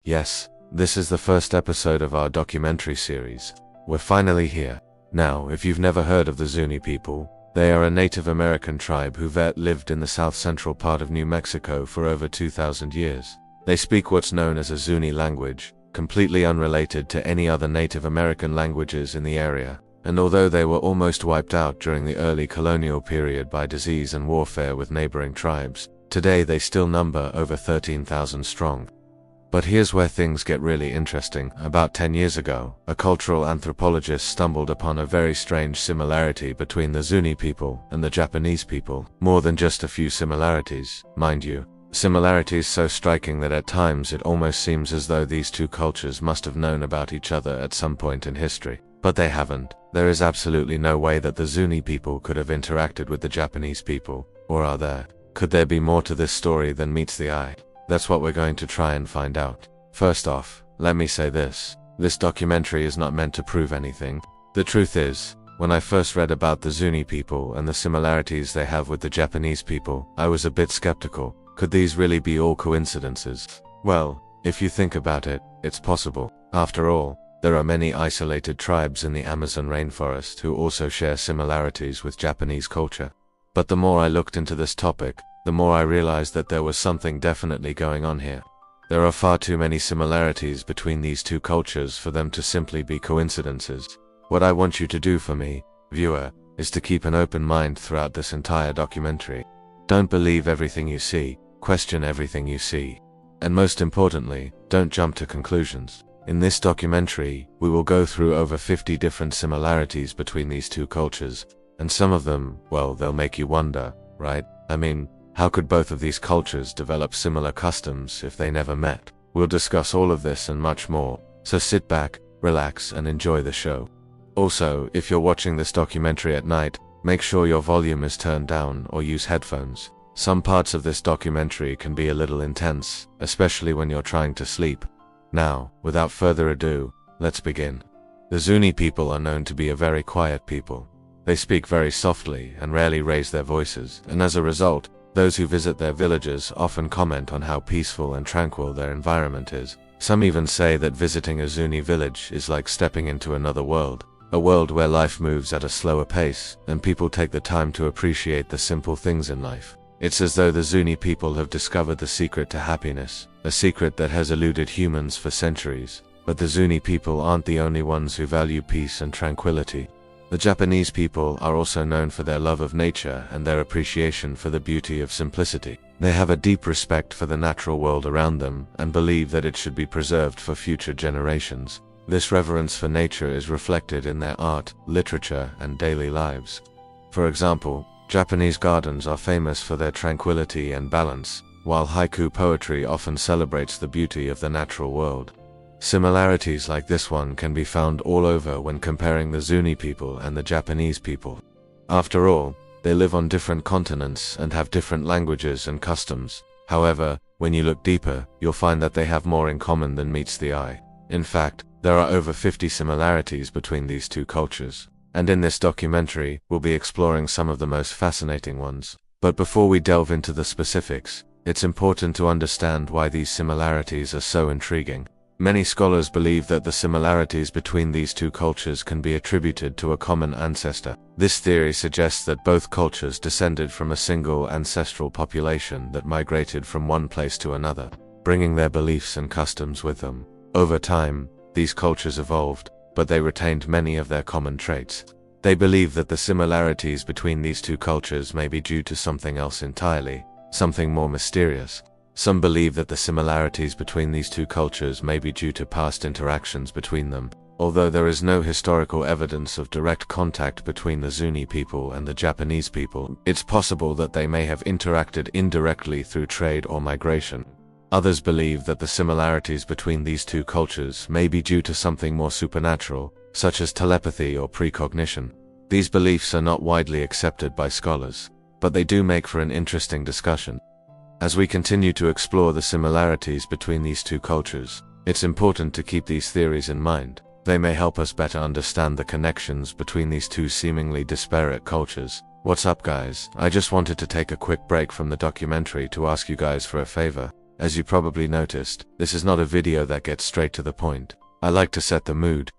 Yes, this is the first episode of our documentary series. We're finally here. Now, if you've never heard of the Zuni people, they are a Native American tribe who lived in the south-central part of New Mexico for over 2,000 years. They speak what's known as a Zuni language, completely unrelated to any other Native American languages in the area. And although they were almost wiped out during the early colonial period by disease and warfare with neighboring tribes, today they still number over 13,000 strong. But here's where things get really interesting. About 10 years ago, a cultural anthropologist stumbled upon a very strange similarity between the Zuni people and the Japanese people. More than just a few similarities, mind you. Similarities so striking that at times it almost seems as though these two cultures must have known about each other at some point in history. But they haven't. There is absolutely no way that the Zuni people could have interacted with the Japanese people. Or are there? Could there be more to this story than meets the eye? That's what we're going to try and find out. First off, let me say this. This documentary is not meant to prove anything. The truth is, when I first read about the Zuni people and the similarities they have with the Japanese people, I was a bit skeptical. Could these really be all coincidences? Well, if you think about it, it's possible. After all, there are many isolated tribes in the Amazon rainforest who also share similarities with Japanese culture. But the more I looked into this topic, the more I realized that there was something definitely going on here. There are far too many similarities between these two cultures for them to simply be coincidences. What I want you to do for me, viewer, is to keep an open mind throughout this entire documentary. Don't believe everything you see, question everything you see. And most importantly, don't jump to conclusions. In this documentary, we will go through over 50 different similarities between these two cultures, and some of them, well, they'll make you wonder, right? I mean, how could both of these cultures develop similar customs if they never met? We'll discuss all of this and much more, so sit back, relax, and enjoy the show. Also, if you're watching this documentary at night, make sure your volume is turned down or use headphones. Some parts of this documentary can be a little intense, especially when you're trying to sleep. Now, without further ado, let's begin. The Zuni people are known to be a very quiet people. They speak very softly and rarely raise their voices, and as a result, those who visit their villages often comment on how peaceful and tranquil their environment is. Some even say that visiting a Zuni village is like stepping into another world, a world where life moves at a slower pace, and people take the time to appreciate the simple things in life. It's as though the Zuni people have discovered the secret to happiness, a secret that has eluded humans for centuries. But the Zuni people aren't the only ones who value peace and tranquility. The Japanese people are also known for their love of nature and their appreciation for the beauty of simplicity. They have a deep respect for the natural world around them and believe that it should be preserved for future generations. This reverence for nature is reflected in their art, literature, and daily lives. For example, Japanese gardens are famous for their tranquility and balance, while haiku poetry often celebrates the beauty of the natural world. Similarities like this one can be found all over when comparing the Zuni people and the Japanese people. After all, they live on different continents and have different languages and customs. However, when you look deeper, you'll find that they have more in common than meets the eye. In fact, there are over 50 similarities between these two cultures. And in this documentary, we'll be exploring some of the most fascinating ones. But before we delve into the specifics, it's important to understand why these similarities are so intriguing. Many scholars believe that the similarities between these two cultures can be attributed to a common ancestor. This theory suggests that both cultures descended from a single ancestral population that migrated from one place to another, bringing their beliefs and customs with them. Over time, these cultures evolved, but they retained many of their common traits. They believe that the similarities between these two cultures may be due to something else entirely, something more mysterious. Some believe that the similarities between these two cultures may be due to past interactions between them. Although there is no historical evidence of direct contact between the Zuni people and the Japanese people, it's possible that they may have interacted indirectly through trade or migration. Others believe that the similarities between these two cultures may be due to something more supernatural, such as telepathy or precognition. These beliefs are not widely accepted by scholars, but they do make for an interesting discussion. As we continue to explore the similarities between these two cultures, it's important to keep these theories in mind. They may help us better understand the connections between these two seemingly disparate cultures. What's up, guys? I just wanted to take a quick break from the documentary to ask you guys for a favor. As you probably noticed, this is not a video that gets straight to the point. I like to set the mood,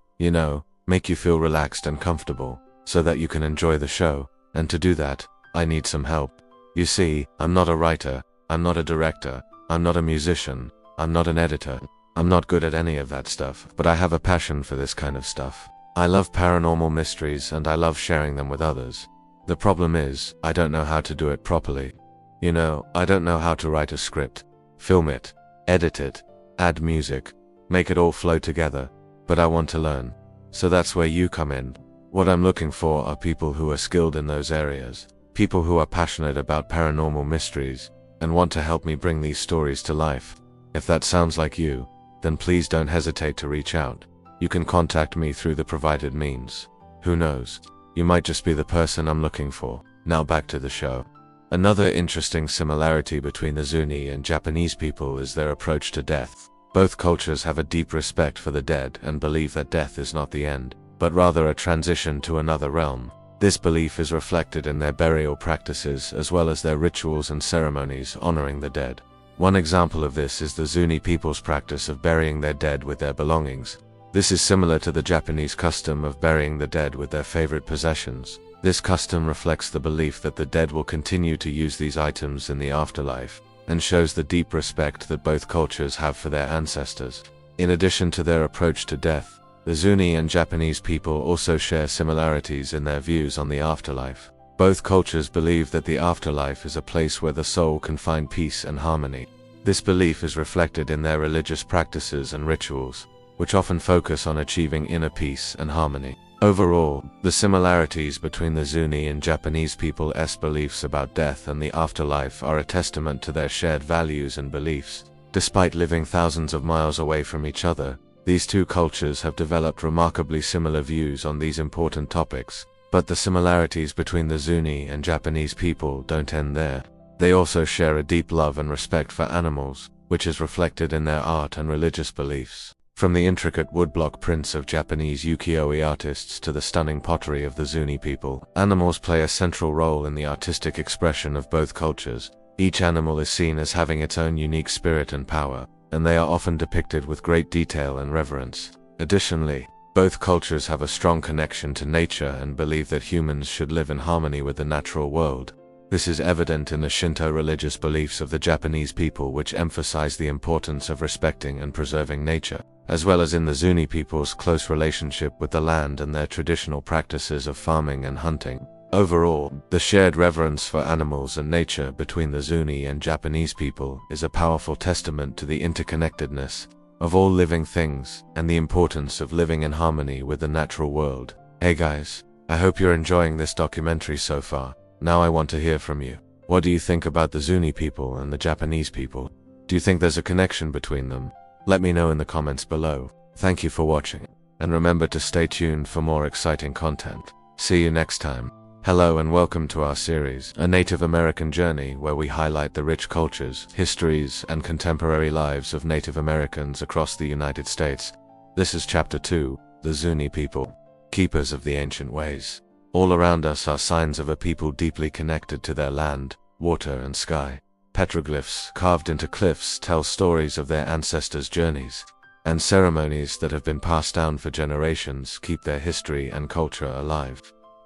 make you feel relaxed and comfortable, so that you can enjoy the show, and to do that, I need some help. You see, I'm not a writer, I'm not a director, I'm not a musician, I'm not an editor, I'm not good at any of that stuff, but I have a passion for this kind of stuff. I love paranormal mysteries and I love sharing them with others. The problem is, I don't know how to do it properly. I don't know how to write a script, film it, edit it, add music, make it all flow together, but I want to learn. So that's where you come in. What I'm looking for are people who are skilled in those areas, people who are passionate about paranormal mysteries, and want to help me bring these stories to life. If that sounds like you, then please don't hesitate to reach out. You can contact me through the provided means. Who knows? You might just be the person I'm looking for. Now back to the show. Another interesting similarity between the Zuni and Japanese people is their approach to death. Both cultures have a deep respect for the dead and believe that death is not the end, but rather a transition to another realm. This belief is reflected in their burial practices as well as their rituals and ceremonies honoring the dead. One example of this is the Zuni people's practice of burying their dead with their belongings. This is similar to the Japanese custom of burying the dead with their favorite possessions. This custom reflects the belief that the dead will continue to use these items in the afterlife, and shows the deep respect that both cultures have for their ancestors. In addition to their approach to death, the Zuni and Japanese people also share similarities in their views on the afterlife. Both cultures believe that the afterlife is a place where the soul can find peace and harmony. This belief is reflected in their religious practices and rituals, which often focus on achieving inner peace and harmony. Overall, the similarities between the Zuni and Japanese people's beliefs about death and the afterlife are a testament to their shared values and beliefs. Despite living thousands of miles away from each other, these two cultures have developed remarkably similar views on these important topics. But the similarities between the Zuni and Japanese people don't end there. They also share a deep love and respect for animals, which is reflected in their art and religious beliefs. From the intricate woodblock prints of Japanese ukiyo-e artists to the stunning pottery of the Zuni people, animals play a central role in the artistic expression of both cultures. Each animal is seen as having its own unique spirit and power, and they are often depicted with great detail and reverence. Additionally, both cultures have a strong connection to nature and believe that humans should live in harmony with the natural world. This is evident in the Shinto religious beliefs of the Japanese people, which emphasize the importance of respecting and preserving nature, as well as in the Zuni people's close relationship with the land and their traditional practices of farming and hunting. Overall, the shared reverence for animals and nature between the Zuni and Japanese people is a powerful testament to the interconnectedness of all living things and the importance of living in harmony with the natural world. Hey guys, I hope you're enjoying this documentary so far. Now I want to hear from you. What do you think about the Zuni people and the Japanese people? Do you think there's a connection between them? Let me know in the comments below. Thank you for watching, and remember to stay tuned for more exciting content. See you next time. Hello and welcome to our series, A Native American Journey, where we highlight the rich cultures, histories, and contemporary lives of Native Americans across the United States. This is Chapter 2, The Zuni People, Keepers of the Ancient Ways. All around us are signs of a people deeply connected to their land, water, and sky. Petroglyphs carved into cliffs tell stories of their ancestors' journeys, and ceremonies that have been passed down for generations keep their history and culture alive.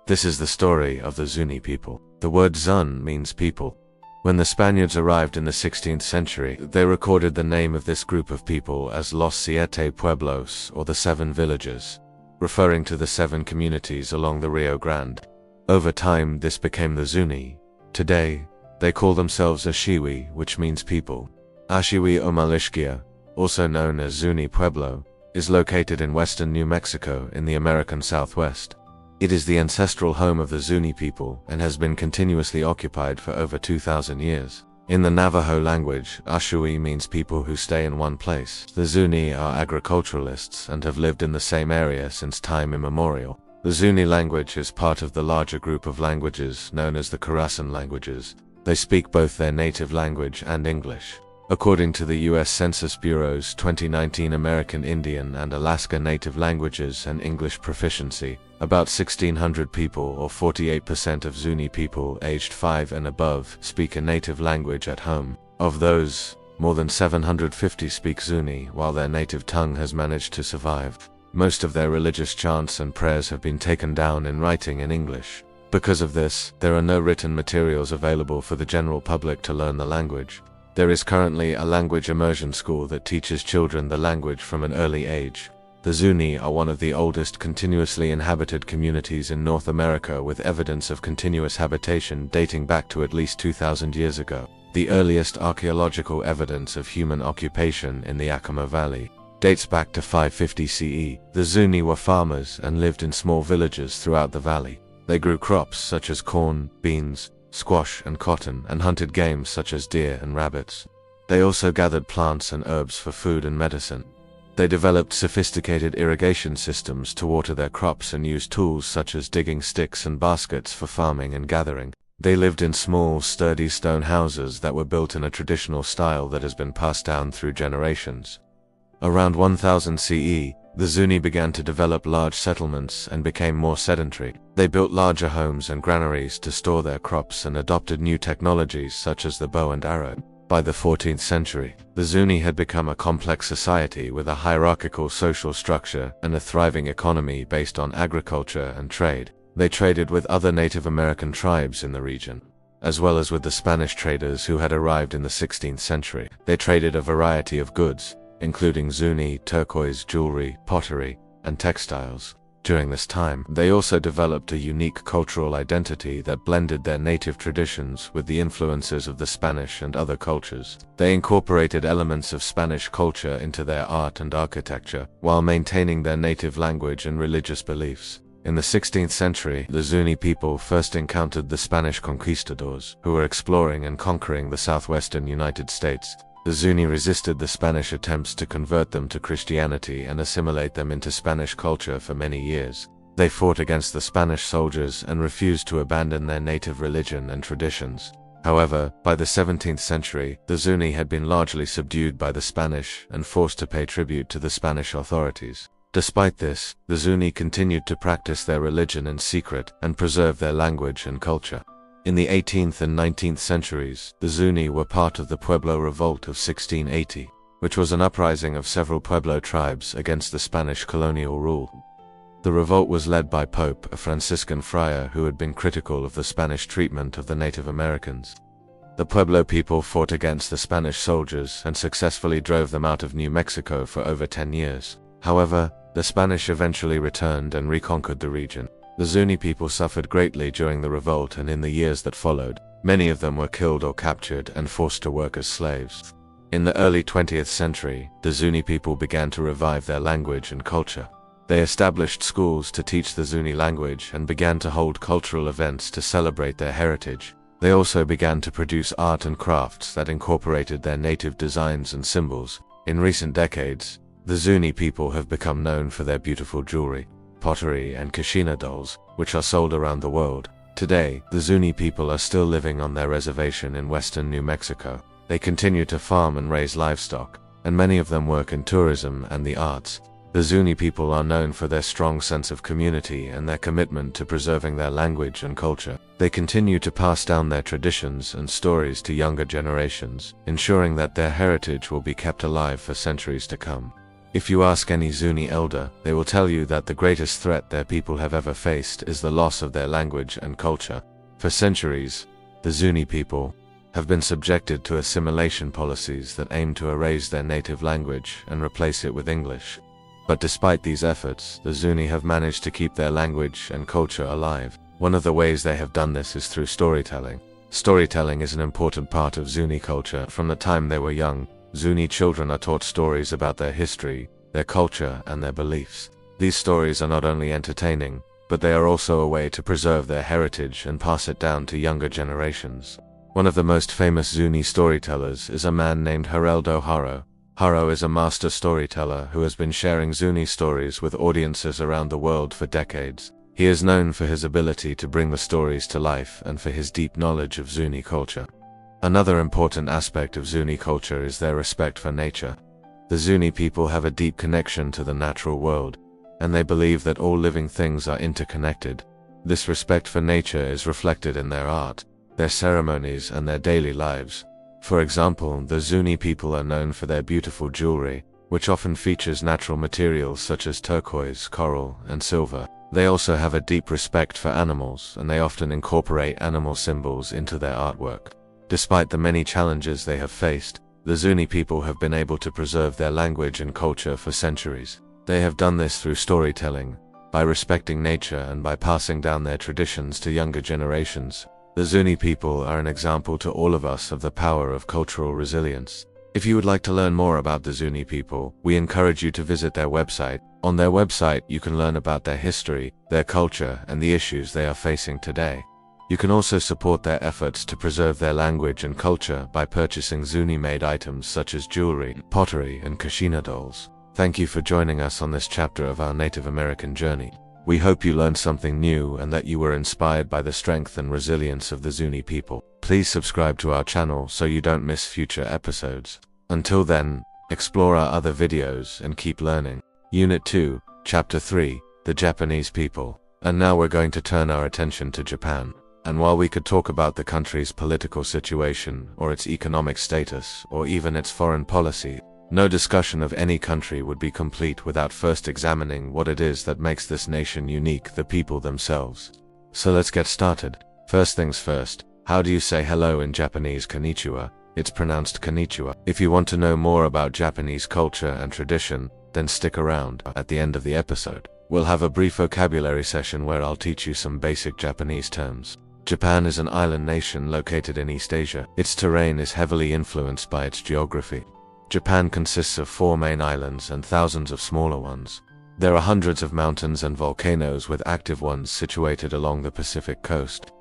This is the story of the Zuni people. The word Zun means people. When the Spaniards arrived in the 16th century, they recorded the name of this group of people as Los Siete Pueblos, or the Seven Villages, referring to the 7 communities along the Rio Grande. Over time, this became the Zuni. Today, they call themselves Ashiwi, which means people. Ashiwi Omalishkia, also known as Zuni Pueblo, is located in western New Mexico in the American Southwest. It is the ancestral home of the Zuni people and has been continuously occupied for over 2,000 years. In the Navajo language, Ashiwi means people who stay in one place. The Zuni are agriculturalists and have lived in the same area since time immemorial. The Zuni language is part of the larger group of languages known as the Karasan languages. They speak both their native language and English. According to the U.S. Census Bureau's 2019 American Indian and Alaska Native Languages and English Proficiency, about 1,600 people, or 48% of Zuni people aged 5 and above, speak a native language at home. Of those, More than 750 speak Zuni, while their native tongue has managed to survive. Most of their religious chants and prayers have been taken down in writing in English. Because of this, there are no written materials available for the general public to learn the language. There is currently a language immersion school that teaches children the language from an early age. The Zuni are one of the oldest continuously inhabited communities in North America, with evidence of continuous habitation dating back to at least 2,000 years ago. The earliest archaeological evidence of human occupation in the Yakima Valley dates back to 550 CE. The Zuni were farmers and lived in small villages throughout the valley. They grew crops such as corn, beans, squash, and cotton, and hunted game such as deer and rabbits. They also gathered plants and herbs for food and medicine. They developed sophisticated irrigation systems to water their crops and used tools such as digging sticks and baskets for farming and gathering. They lived in small, sturdy stone houses that were built in a traditional style that has been passed down through generations. Around 1000 CE, the Zuni began to develop large settlements and became more sedentary. They built larger homes and granaries to store their crops and adopted new technologies such as the bow and arrow. By the 14th century, the Zuni had become a complex society with a hierarchical social structure and a thriving economy based on agriculture and trade. They traded with other Native American tribes in the region, as well as with the Spanish traders who had arrived in the 16th century. They traded a variety of goods, including Zuni, turquoise jewelry, pottery, and textiles. During this time, they also developed a unique cultural identity that blended their native traditions with the influences of the Spanish and other cultures. They incorporated elements of Spanish culture into their art and architecture, while maintaining their native language and religious beliefs. In the 16th century, the Zuni people first encountered the Spanish conquistadors, who were exploring and conquering the southwestern United States. The Zuni resisted the Spanish attempts to convert them to Christianity and assimilate them into Spanish culture for many years. They fought against the Spanish soldiers and refused to abandon their native religion and traditions. However, by the 17th century, the Zuni had been largely subdued by the Spanish and forced to pay tribute to the Spanish authorities. Despite this, the Zuni continued to practice their religion in secret and preserve their language and culture. In the 18th and 19th centuries, the Zuni were part of the Pueblo Revolt of 1680, which was an uprising of several Pueblo tribes against the Spanish colonial rule. The revolt was led by Pope, a Franciscan friar who had been critical of the Spanish treatment of the Native Americans. The Pueblo people fought against the Spanish soldiers and successfully drove them out of New Mexico for over 10 years. However, the Spanish eventually returned and reconquered the region. The Zuni people suffered greatly during the revolt, and in the years that followed, many of them were killed or captured and forced to work as slaves. In the early 20th century, the Zuni people began to revive their language and culture. They established schools to teach the Zuni language and began to hold cultural events to celebrate their heritage. They also began to produce art and crafts that incorporated their native designs and symbols. In recent decades, the Zuni people have become known for their beautiful jewelry, pottery, and Kashina dolls, which are sold around the world. Today, the Zuni people are still living on their reservation in western New Mexico. They continue to farm and raise livestock, and many of them work in tourism and the arts. The Zuni people are known for their strong sense of community and their commitment to preserving their language and culture. They continue to pass down their traditions and stories to younger generations, ensuring that their heritage will be kept alive for centuries to come. If you ask any Zuni elder, they will tell you that the greatest threat their people have ever faced is the loss of their language and culture. For centuries, the Zuni people have been subjected to assimilation policies that aim to erase their native language and replace it with English. But despite these efforts, the Zuni have managed to keep their language and culture alive. One of the ways they have done this is through storytelling. Storytelling is an important part of Zuni culture. From the time they were young, Zuni children are taught stories about their history, their culture, and their beliefs. These stories are not only entertaining, but they are also a way to preserve their heritage and pass it down to younger generations. One of the most famous Zuni storytellers is a man named Geraldo Haro. Haro is a master storyteller who has been sharing Zuni stories with audiences around the world for decades. He is known for his ability to bring the stories to life and for his deep knowledge of Zuni culture. Another important aspect of Zuni culture is their respect for nature. The Zuni people have a deep connection to the natural world, and they believe that all living things are interconnected. This respect for nature is reflected in their art, their ceremonies, and their daily lives. For example, the Zuni people are known for their beautiful jewelry, which often features natural materials such as turquoise, coral, and silver. They also have a deep respect for animals, and they often incorporate animal symbols into their artwork. Despite the many challenges they have faced, the Zuni people have been able to preserve their language and culture for centuries. They have done this through storytelling, by respecting nature, and by passing down their traditions to younger generations. The Zuni people are an example to all of us of the power of cultural resilience. If you would like to learn more about the Zuni people, we encourage you to visit their website. On their website, you can learn about their history, their culture, and the issues they are facing today. You can also support their efforts to preserve their language and culture by purchasing Zuni-made items such as jewelry, pottery, and Kashina dolls. Thank you for joining us on this chapter of our Native American journey. We hope you learned something new and that you were inspired by the strength and resilience of the Zuni people. Please subscribe to our channel so you don't miss future episodes. Until then, explore our other videos and keep learning. Unit 2, Chapter 3, The Japanese People. And now we're going to turn our attention to Japan. And while we could talk about the country's political situation, or its economic status, or even its foreign policy, no discussion of any country would be complete without first examining what it is that makes this nation unique, the people themselves. So let's get started. First things first, how do you say hello in Japanese? Konnichiwa. It's pronounced konnichiwa. If you want to know more about Japanese culture and tradition, then stick around. At the end of the episode, we'll have a brief vocabulary session where I'll teach you some basic Japanese terms. Japan is an island nation located in East Asia. Its terrain is heavily influenced by its geography. Japan consists of 4 main islands and thousands of smaller ones. There are hundreds of mountains and volcanoes, with active ones situated along the Pacific coast.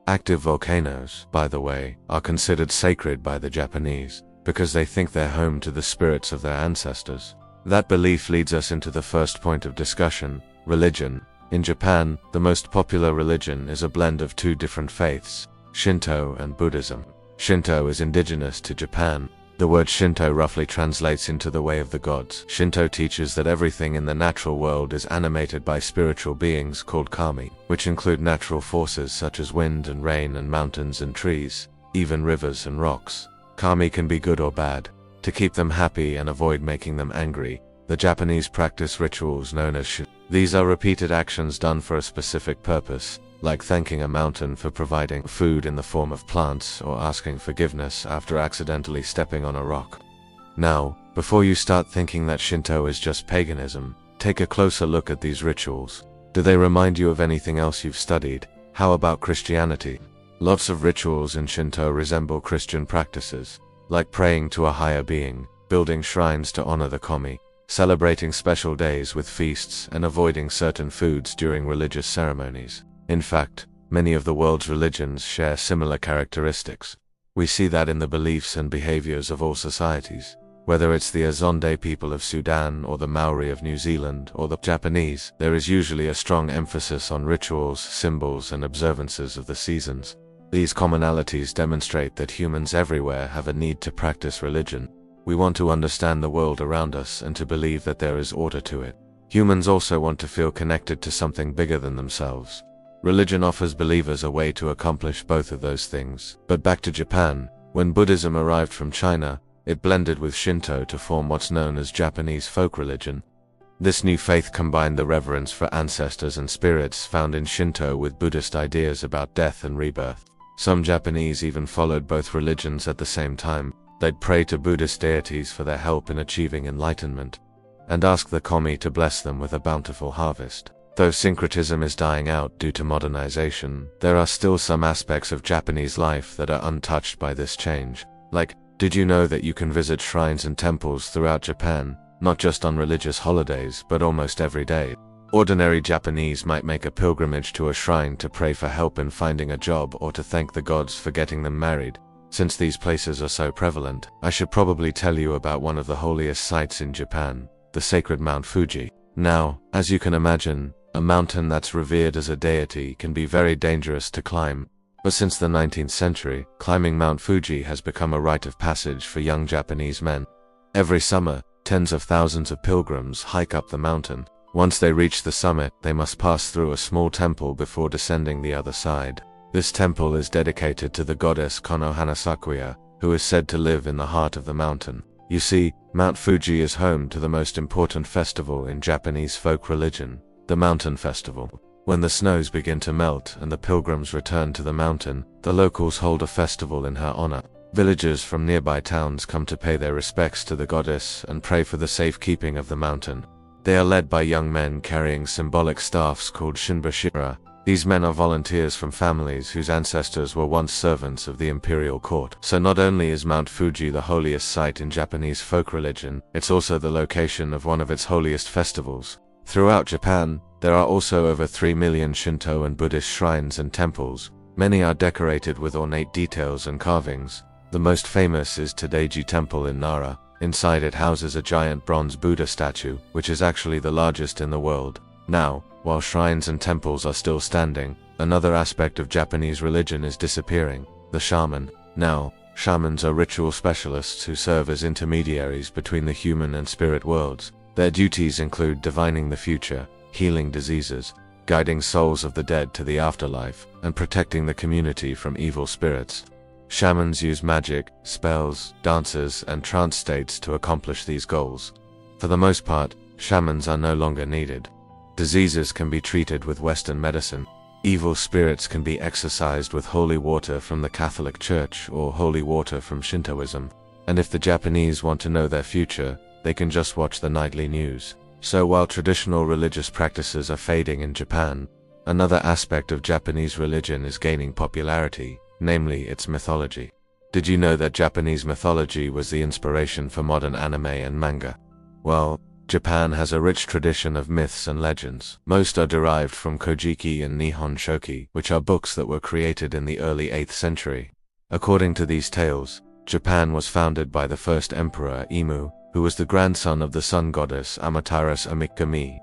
Active volcanoes, by the way, are considered sacred by the Japanese, because they think they're home to the spirits of their ancestors. That belief leads us into the first point of discussion: religion. In Japan, the most popular religion is a blend of 2 different faiths, Shinto and Buddhism. Shinto is indigenous to Japan. The word Shinto roughly translates into the way of the gods. Shinto teaches that everything in the natural world is animated by spiritual beings called kami, which include natural forces such as wind and rain and mountains and trees, even rivers and rocks. Kami can be good or bad. To keep them happy and avoid making them angry, the Japanese practice rituals known as shin. These are repeated actions done for a specific purpose, like thanking a mountain for providing food in the form of plants, or asking forgiveness after accidentally stepping on a rock. Now, before you start thinking that Shinto is just paganism, take a closer look at these rituals. Do they remind you of anything else you've studied? How about Christianity? Lots of rituals in Shinto resemble Christian practices, like praying to a higher being, building shrines to honor the kami, celebrating special days with feasts, and avoiding certain foods during religious ceremonies. In fact, many of the world's religions share similar characteristics. We see that in the beliefs and behaviors of all societies. Whether it's the Azonde people of Sudan, or the Maori of New Zealand, or the Japanese, there is usually a strong emphasis on rituals, symbols, and observances of the seasons. These commonalities demonstrate that humans everywhere have a need to practice religion. We want to understand the world around us and to believe that there is order to it. Humans also want to feel connected to something bigger than themselves. Religion offers believers a way to accomplish both of those things. But back to Japan, when Buddhism arrived from China, it blended with Shinto to form what's known as Japanese folk religion. This new faith combined the reverence for ancestors and spirits found in Shinto with Buddhist ideas about death and rebirth. Some Japanese even followed both religions at the same time. They'd pray to Buddhist deities for their help in achieving enlightenment, and ask the kami to bless them with a bountiful harvest. Though syncretism is dying out due to modernization, there are still some aspects of Japanese life that are untouched by this change. Like, did you know that you can visit shrines and temples throughout Japan, not just on religious holidays, but almost every day? Ordinary Japanese might make a pilgrimage to a shrine to pray for help in finding a job or to thank the gods for getting them married. Since these places are so prevalent, I should probably tell you about one of the holiest sites in Japan, the sacred Mount Fuji. Now, as you can imagine, a mountain that's revered as a deity can be very dangerous to climb. But since the 19th century, climbing Mount Fuji has become a rite of passage for young Japanese men. Every summer, tens of thousands of pilgrims hike up the mountain. Once they reach the summit, they must pass through a small temple before descending the other side. This temple is dedicated to the goddess Konohana Sakuya, who is said to live in the heart of the mountain. You see, Mount Fuji is home to the most important festival in Japanese folk religion, the Mountain Festival. When the snows begin to melt and the pilgrims return to the mountain, the locals hold a festival in her honor. Villagers from nearby towns come to pay their respects to the goddess and pray for the safekeeping of the mountain. They are led by young men carrying symbolic staffs called shinbashira. These men are volunteers from families whose ancestors were once servants of the imperial court. So not only is Mount Fuji the holiest site in Japanese folk religion, it's also the location of one of its holiest festivals. Throughout Japan, there are also over 3 million Shinto and Buddhist shrines and temples. Many are decorated with ornate details and carvings. The most famous is Todaiji Temple in Nara. Inside it houses a giant bronze Buddha statue, which is actually the largest in the world. Now, while shrines and temples are still standing, another aspect of Japanese religion is disappearing: the shaman. Now, shamans are ritual specialists who serve as intermediaries between the human and spirit worlds. Their duties include divining the future, healing diseases, guiding souls of the dead to the afterlife, and protecting the community from evil spirits. Shamans use magic, spells, dances, and trance states to accomplish these goals. For the most part, shamans are no longer needed. Diseases can be treated with Western medicine. Evil spirits can be exorcised with holy water from the Catholic Church or holy water from Shintoism. And if the Japanese want to know their future, they can just watch the nightly news. So while traditional religious practices are fading in Japan, another aspect of Japanese religion is gaining popularity, namely its mythology. Did you know that Japanese mythology was the inspiration for modern anime and manga? Well, Japan has a rich tradition of myths and legends. Most are derived from Kojiki and Nihon Shoki, which are books that were created in the early 8th century. According to these tales, Japan was founded by the first emperor, Imu, who was the grandson of the sun goddess Amaterasu Amikami.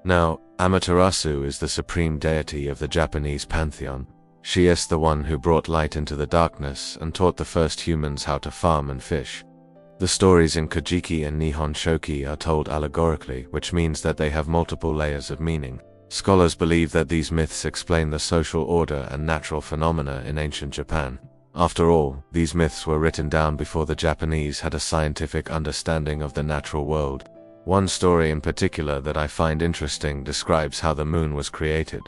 Now, Amaterasu is the supreme deity of the Japanese pantheon. She is the one who brought light into the darkness and taught the first humans how to farm and fish. The stories in Kojiki and Nihon Shoki are told allegorically, which means that they have multiple layers of meaning. Scholars believe that these myths explain the social order and natural phenomena in ancient Japan. After all, these myths were written down before the Japanese had a scientific understanding of the natural world. One story in particular that I find interesting describes how the moon was created.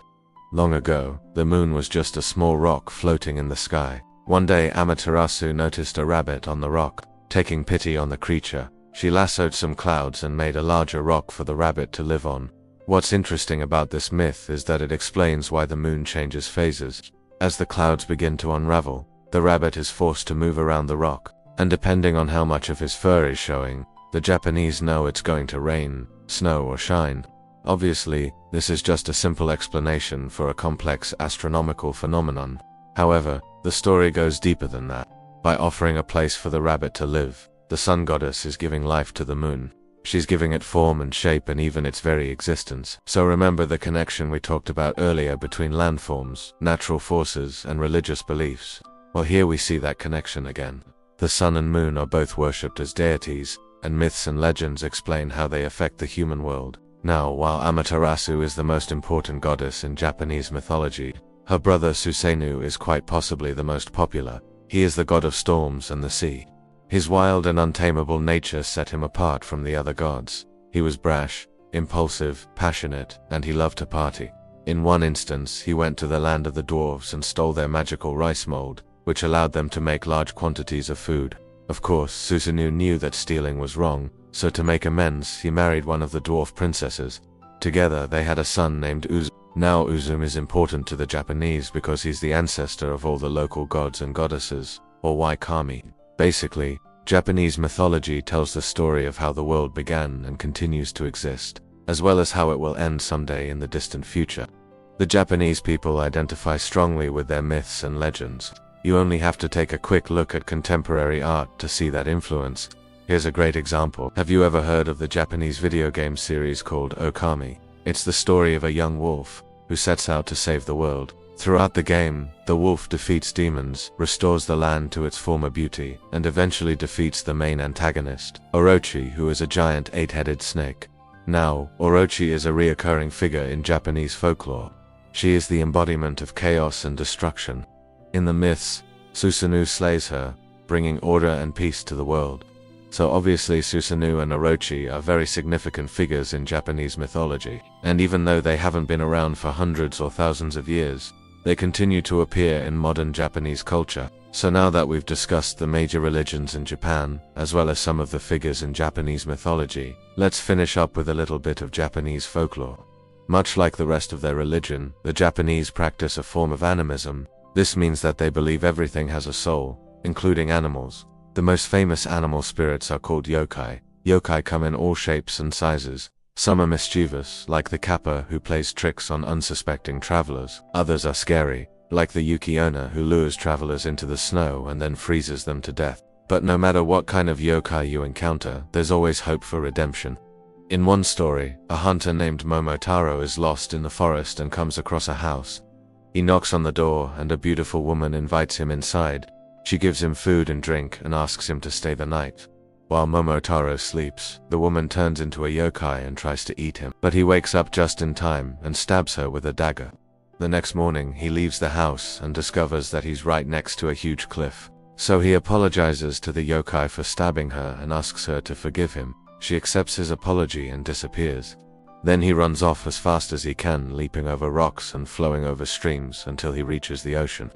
Long ago, the moon was just a small rock floating in the sky. One day Amaterasu noticed a rabbit on the rock. Taking pity on the creature, she lassoed some clouds and made a larger rock for the rabbit to live on. What's interesting about this myth is that it explains why the moon changes phases. As the clouds begin to unravel, the rabbit is forced to move around the rock, and depending on how much of his fur is showing, the Japanese know it's going to rain, snow, or shine. Obviously, this is just a simple explanation for a complex astronomical phenomenon. However, the story goes deeper than that. By offering a place for the rabbit to live, the sun goddess is giving life to the moon. She's giving it form and shape and even its very existence. So remember the connection we talked about earlier between landforms, natural forces, and religious beliefs. Well, here we see that connection again. The sun and moon are both worshipped as deities, and myths and legends explain how they affect the human world. Now, while Amaterasu is the most important goddess in Japanese mythology, her brother Susanoo is quite possibly the most popular. He is the god of storms and the sea. His wild and untamable nature set him apart from the other gods. He was brash, impulsive, passionate, and he loved to party. In one instance, he went to the land of the dwarves and stole their magical rice mold, which allowed them to make large quantities of food. Of course, Susanoo knew that stealing was wrong, so to make amends, he married one of the dwarf princesses. Together, they had a son named Uzum. Now Uzum is important to the Japanese because he's the ancestor of all the local gods and goddesses, or Waikami. Basically, Japanese mythology tells the story of how the world began and continues to exist, as well as how it will end someday in the distant future. The Japanese people identify strongly with their myths and legends. You only have to take a quick look at contemporary art to see that influence. Here's a great example. Have you ever heard of the Japanese video game series called Okami? It's the story of a young wolf who sets out to save the world. Throughout the game, the wolf defeats demons, restores the land to its former beauty, and eventually defeats the main antagonist, Orochi, who is a giant 8-headed snake. Now, Orochi is a reoccurring figure in Japanese folklore. She is the embodiment of chaos and destruction. In the myths, Susanoo slays her, bringing order and peace to the world. So obviously Susanoo and Orochi are very significant figures in Japanese mythology, and even though they haven't been around for hundreds or thousands of years, they continue to appear in modern Japanese culture. So now that we've discussed the major religions in Japan, as well as some of the figures in Japanese mythology, let's finish up with a little bit of Japanese folklore. Much like the rest of their religion, the Japanese practice a form of animism. This means that they believe everything has a soul, including animals. The most famous animal spirits are called yokai. Yokai come in all shapes and sizes. Some are mischievous, like the kappa who plays tricks on unsuspecting travelers. Others are scary, like the yuki-onna who lures travelers into the snow and then freezes them to death. But no matter what kind of yokai you encounter, there's always hope for redemption. In one story, a hunter named Momotaro is lost in the forest and comes across a house. He knocks on the door and a beautiful woman invites him inside. She gives him food and drink and asks him to stay the night. While Momotaro sleeps, the woman turns into a yokai and tries to eat him, but he wakes up just in time and stabs her with a dagger. The next morning, he leaves the house and discovers that he's right next to a huge cliff. So he apologizes to the yokai for stabbing her and asks her to forgive him. She accepts his apology and disappears. Then he runs off as fast as he can, leaping over rocks and flowing over streams until he reaches the ocean.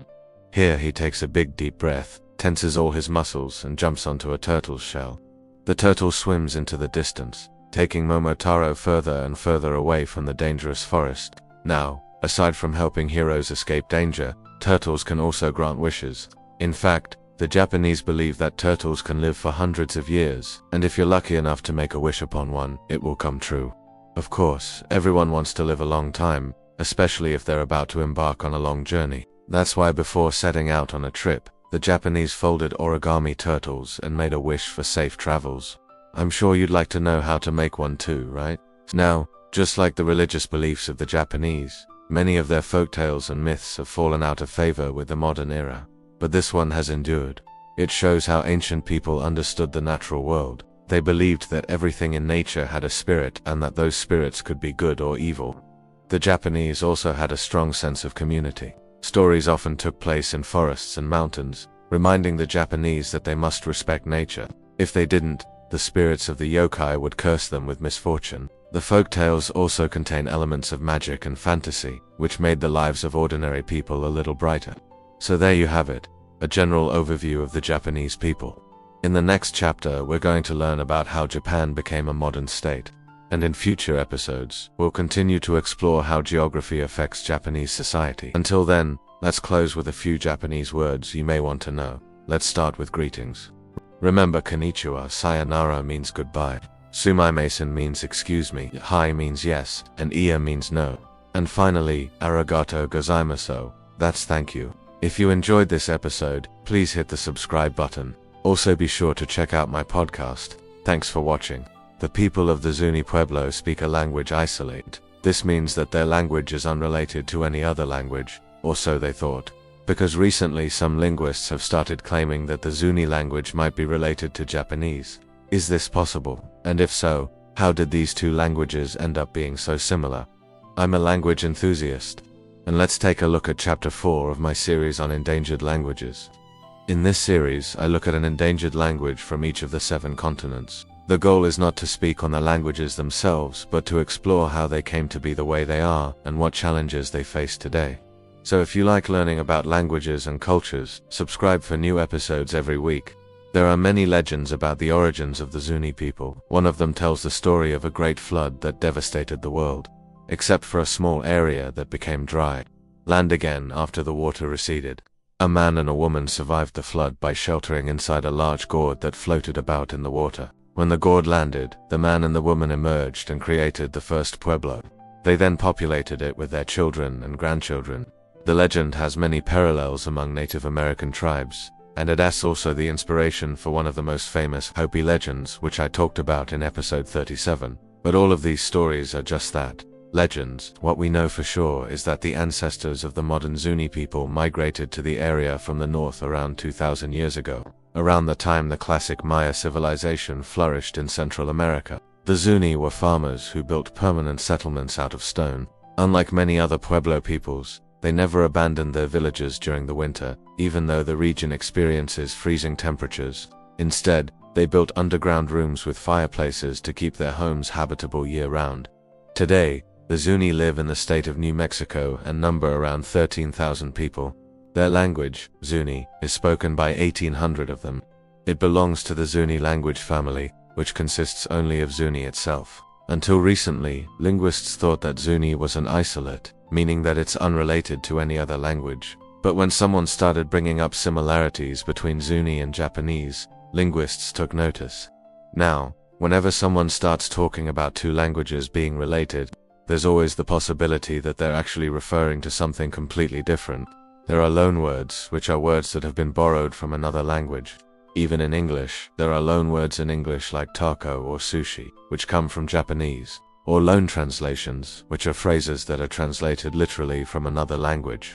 Here he takes a big deep breath, tenses all his muscles and jumps onto a turtle's shell. The turtle swims into the distance, taking Momotaro further and further away from the dangerous forest. Now, aside from helping heroes escape danger, turtles can also grant wishes. In fact, the Japanese believe that turtles can live for hundreds of years, and if you're lucky enough to make a wish upon one, it will come true. Of course, everyone wants to live a long time, especially if they're about to embark on a long journey. That's why before setting out on a trip, the Japanese folded origami turtles and made a wish for safe travels. I'm sure you'd like to know how to make one too, right? Now, just like the religious beliefs of the Japanese, many of their folktales and myths have fallen out of favor with the modern era. But this one has endured. It shows how ancient people understood the natural world. They believed that everything in nature had a spirit and that those spirits could be good or evil. The Japanese also had a strong sense of community. Stories often took place in forests and mountains, reminding the Japanese that they must respect nature. If they didn't, the spirits of the yokai would curse them with misfortune. The folktales also contain elements of magic and fantasy, which made the lives of ordinary people a little brighter. So there you have it, a general overview of the Japanese people. In the next chapter, we're going to learn about how Japan became a modern state. And in future episodes, we'll continue to explore how geography affects Japanese society. Until then, let's close with a few Japanese words you may want to know. Let's start with greetings. Remember, konnichiwa, sayonara means goodbye. Sumimasen means excuse me, hi means yes, and iya means no. And finally, arigato gozaimasu, that's thank you. If you enjoyed this episode, please hit the subscribe button. Also be sure to check out my podcast. Thanks for watching. The people of the Zuni Pueblo speak a language isolate. This means that their language is unrelated to any other language, or so they thought. Because recently some linguists have started claiming that the Zuni language might be related to Japanese. Is this possible? And if so, how did these two languages end up being so similar? I'm a language enthusiast. And let's take a look at Chapter 4 of my series on endangered languages. In this series, I look at an endangered language from each of the 7 continents. The goal is not to speak on the languages themselves, but to explore how they came to be the way they are and what challenges they face today. So if you like learning about languages and cultures, subscribe for new episodes every week. There are many legends about the origins of the Zuni people. One of them tells the story of a great flood that devastated the world, except for a small area that became dry land again after the water receded. A man and a woman survived the flood by sheltering inside a large gourd that floated about in the water. When the gourd landed, the man and the woman emerged and created the first pueblo. They then populated it with their children and grandchildren. The legend has many parallels among Native American tribes, and it is also the inspiration for one of the most famous Hopi legends, which I talked about in episode 37. But all of these stories are just that, legends. What we know for sure is that the ancestors of the modern Zuni people migrated to the area from the north around 2,000 years ago. Around the time the classic Maya civilization flourished in Central America. The Zuni were farmers who built permanent settlements out of stone. Unlike many other Pueblo peoples, They never abandoned their villages during the winter, even though the region experiences freezing temperatures. Instead, they built underground rooms with fireplaces to keep their homes habitable year-round. Today, the Zuni live in the state of New Mexico and number around 13,000 people. Their language, Zuni, is spoken by 1,800 of them. It belongs to the Zuni language family, which consists only of Zuni itself. Until recently, linguists thought that Zuni was an isolate, meaning that it's unrelated to any other language. But when someone started bringing up similarities between Zuni and Japanese, linguists took notice. Now, whenever someone starts talking about two languages being related, there's always the possibility that they're actually referring to something completely different. There are loanwords, which are words that have been borrowed from another language. Even in English, there are loanwords in English like taco or sushi, which come from Japanese, or loan translations, which are phrases that are translated literally from another language.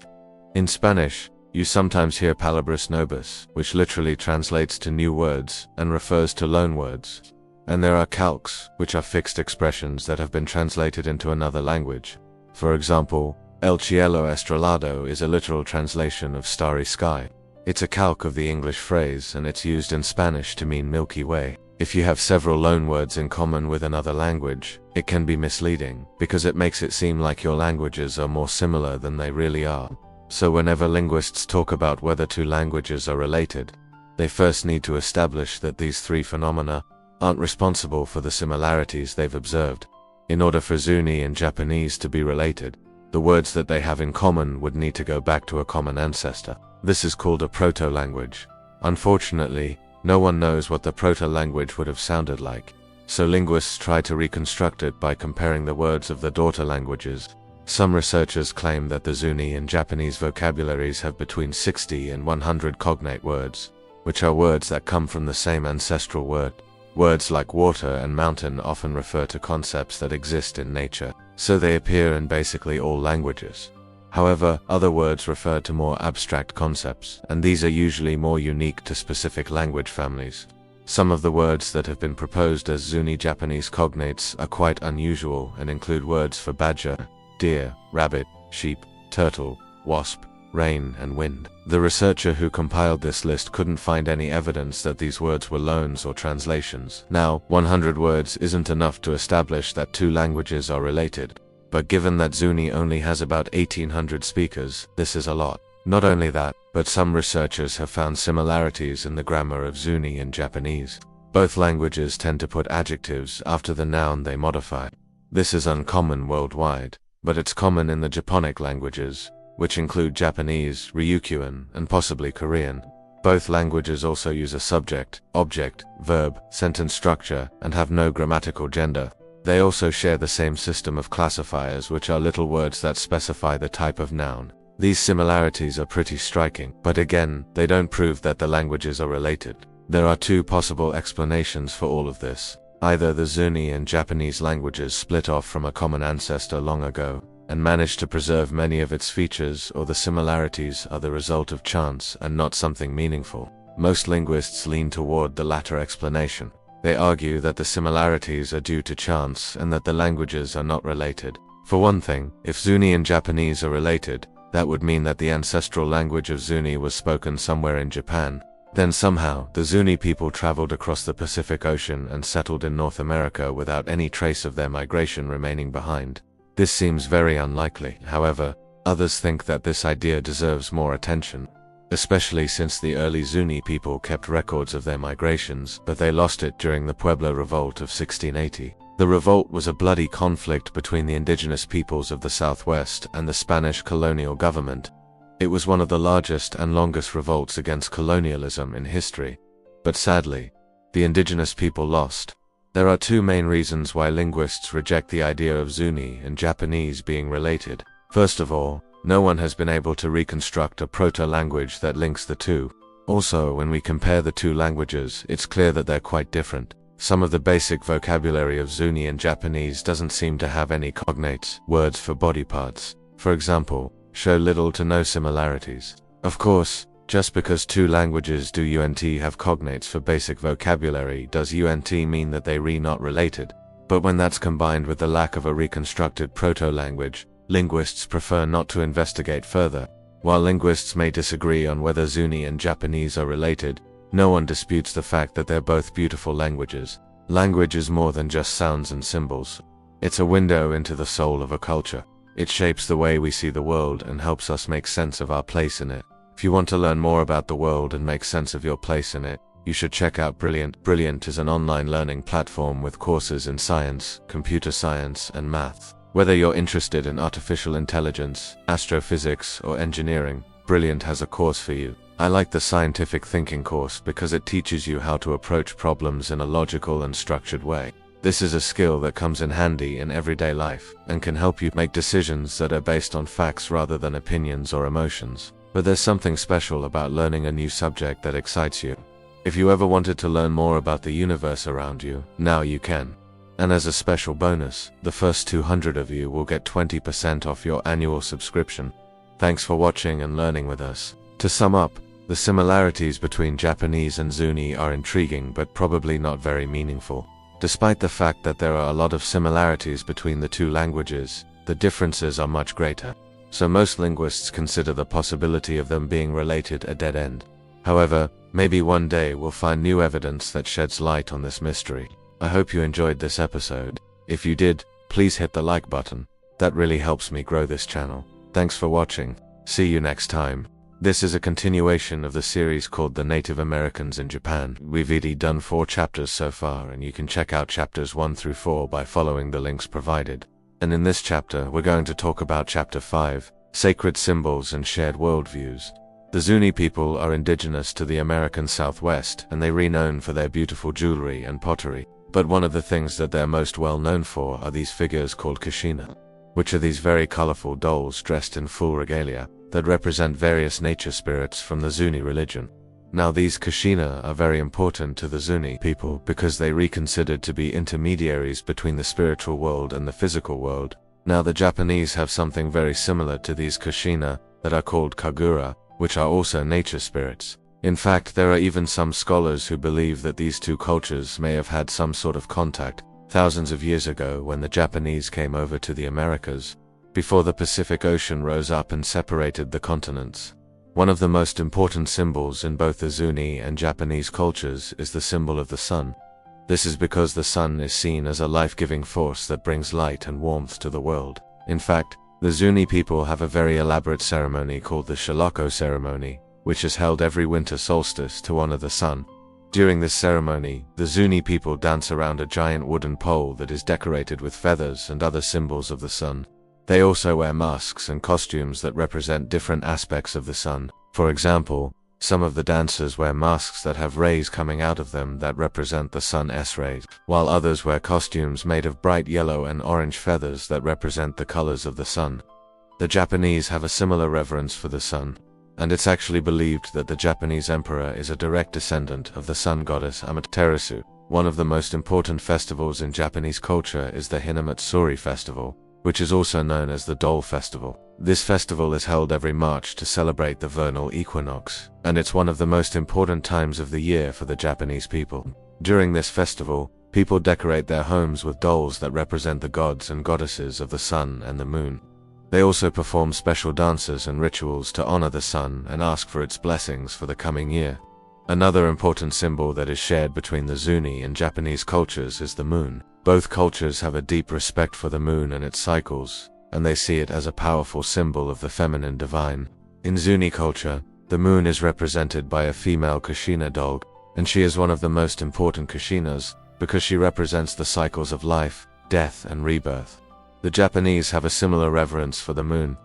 In Spanish, you sometimes hear palabras nuevas, which literally translates to new words and refers to loanwords. And there are calques, which are fixed expressions that have been translated into another language. For example, El cielo estrellado is a literal translation of starry sky. It's a calque of the English phrase, and it's used in Spanish to mean Milky Way. If you have several loanwords in common with another language, it can be misleading, because it makes it seem like your languages are more similar than they really are. So whenever linguists talk about whether two languages are related, they first need to establish that these three phenomena aren't responsible for the similarities they've observed. In order for Zuni and Japanese to be related, the words that they have in common would need to go back to a common ancestor. This is called a proto-language. Unfortunately, no one knows what the proto-language would have sounded like, so linguists try to reconstruct it by comparing the words of the daughter languages. Some researchers claim that the Zuni and Japanese vocabularies have between 60 and 100 cognate words, which are words that come from the same ancestral word. Words like water and mountain often refer to concepts that exist in nature, so they appear in basically all languages. However, other words refer to more abstract concepts, and these are usually more unique to specific language families. Some of the words that have been proposed as Zuni Japanese cognates are quite unusual and include words for badger, deer, rabbit, sheep, turtle, wasp, rain, and wind. The researcher who compiled this list couldn't find any evidence that these words were loans or translations. Now, 100 words isn't enough to establish that two languages are related. But given that Zuni only has about 1,800 speakers, this is a lot. Not only that, but some researchers have found similarities in the grammar of Zuni and Japanese. Both languages tend to put adjectives after the noun they modify. This is uncommon worldwide, but it's common in the Japonic languages, which include Japanese, Ryukyuan, and possibly Korean. Both languages also use a subject, object, verb, sentence structure, and have no grammatical gender. They also share the same system of classifiers, which are little words that specify the type of noun. These similarities are pretty striking, but again, they don't prove that the languages are related. There are two possible explanations for all of this. Either the Zuni and Japanese languages split off from a common ancestor long ago, and managed to preserve many of its features, or the similarities are the result of chance and not something meaningful. Most linguists lean toward the latter explanation. They argue that the similarities are due to chance and that the languages are not related. For one thing, if Zuni and Japanese are related, that would mean that the ancestral language of Zuni was spoken somewhere in Japan. Then somehow, the Zuni people traveled across the Pacific Ocean and settled in North America without any trace of their migration remaining behind. This seems very unlikely. However, others think that this idea deserves more attention, especially since the early Zuni people kept records of their migrations, but they lost it during the Pueblo Revolt of 1680. The revolt was a bloody conflict between the indigenous peoples of the Southwest and the Spanish colonial government. It was one of the largest and longest revolts against colonialism in history. But sadly, the indigenous people lost. There are two main reasons why linguists reject the idea of Zuni and Japanese being related. First of all, no one has been able to reconstruct a proto-language that links the two. Also, when we compare the two languages, it's clear that they're quite different. Some of the basic vocabulary of Zuni and Japanese doesn't seem to have any cognates, words for body parts, for example, show little to no similarities. Of course, just because two languages do have cognates for basic vocabulary does mean that they not related. But when that's combined with the lack of a reconstructed proto-language, linguists prefer not to investigate further. While linguists may disagree on whether Zuni and Japanese are related, no one disputes the fact that they're both beautiful languages. Language is more than just sounds and symbols. It's a window into the soul of a culture. It shapes the way we see the world and helps us make sense of our place in it. If you want to learn more about the world and make sense of your place in it, you should check out Brilliant. Brilliant is an online learning platform with courses in science, computer science, and math. Whether you're interested in artificial intelligence, astrophysics, or engineering, Brilliant has a course for you. I like the scientific thinking course because it teaches you how to approach problems in a logical and structured way. This is a skill that comes in handy in everyday life and can help you make decisions that are based on facts rather than opinions or emotions. But there's something special about learning a new subject that excites you. If you ever wanted to learn more about the universe around you, now you can. And as a special bonus, the first 200 of you will get 20% off your annual subscription. Thanks for watching and learning with us. To sum up, the similarities between Japanese and Zuni are intriguing but probably not very meaningful. Despite the fact that there are a lot of similarities between the two languages, the differences are much greater. So most linguists consider the possibility of them being related a dead end. However, maybe one day we'll find new evidence that sheds light on this mystery. I hope you enjoyed this episode. If you did, please hit the like button. That really helps me grow this channel. Thanks for watching. See you next time. This is a continuation of the series called The Native Americans in Japan. We've already done 4 chapters so far, and you can check out chapters 1 through 4 by following the links provided. And in this chapter, we're going to talk about chapter 5, Sacred Symbols and Shared Worldviews. The Zuni people are indigenous to the American Southwest, and they're renowned for their beautiful jewelry and pottery. But one of the things that they're most well known for are these figures called kushina, which are these very colorful dolls dressed in full regalia that represent various nature spirits from the Zuni religion. Now these kushina are very important to the Zuni people because they are considered to be intermediaries between the spiritual world and the physical world. Now the Japanese have something very similar to these kushina that are called kagura, which are also nature spirits. In fact, there are even some scholars who believe that these two cultures may have had some sort of contact thousands of years ago when the Japanese came over to the Americas, before the Pacific Ocean rose up and separated the continents. One of the most important symbols in both the Zuni and Japanese cultures is the symbol of the sun. This is because the sun is seen as a life-giving force that brings light and warmth to the world. In fact, the Zuni people have a very elaborate ceremony called the Shilako ceremony, which is held every winter solstice to honor the sun. During this ceremony, the Zuni people dance around a giant wooden pole that is decorated with feathers and other symbols of the sun. They also wear masks and costumes that represent different aspects of the sun. For example, some of the dancers wear masks that have rays coming out of them that represent the sun's rays, while others wear costumes made of bright yellow and orange feathers that represent the colors of the sun. The Japanese have a similar reverence for the sun, and it's actually believed that the Japanese emperor is a direct descendant of the sun goddess Amaterasu. One of the most important festivals in Japanese culture is the Hinamatsuri festival, which is also known as the Dole Festival. This festival is held every March to celebrate the vernal equinox, and it's one of the most important times of the year for the Japanese people. During this festival, people decorate their homes with dolls that represent the gods and goddesses of the sun and the moon. They also perform special dances and rituals to honor the sun and ask for its blessings for the coming year. Another important symbol that is shared between the Zuni and Japanese cultures is the moon. Both cultures have a deep respect for the moon and its cycles, and they see it as a powerful symbol of the feminine divine. In Zuni culture, the moon is represented by a female kushina doll, and she is one of the most important kushinas because she represents the cycles of life, death, and rebirth. The Japanese have a similar reverence for the moon,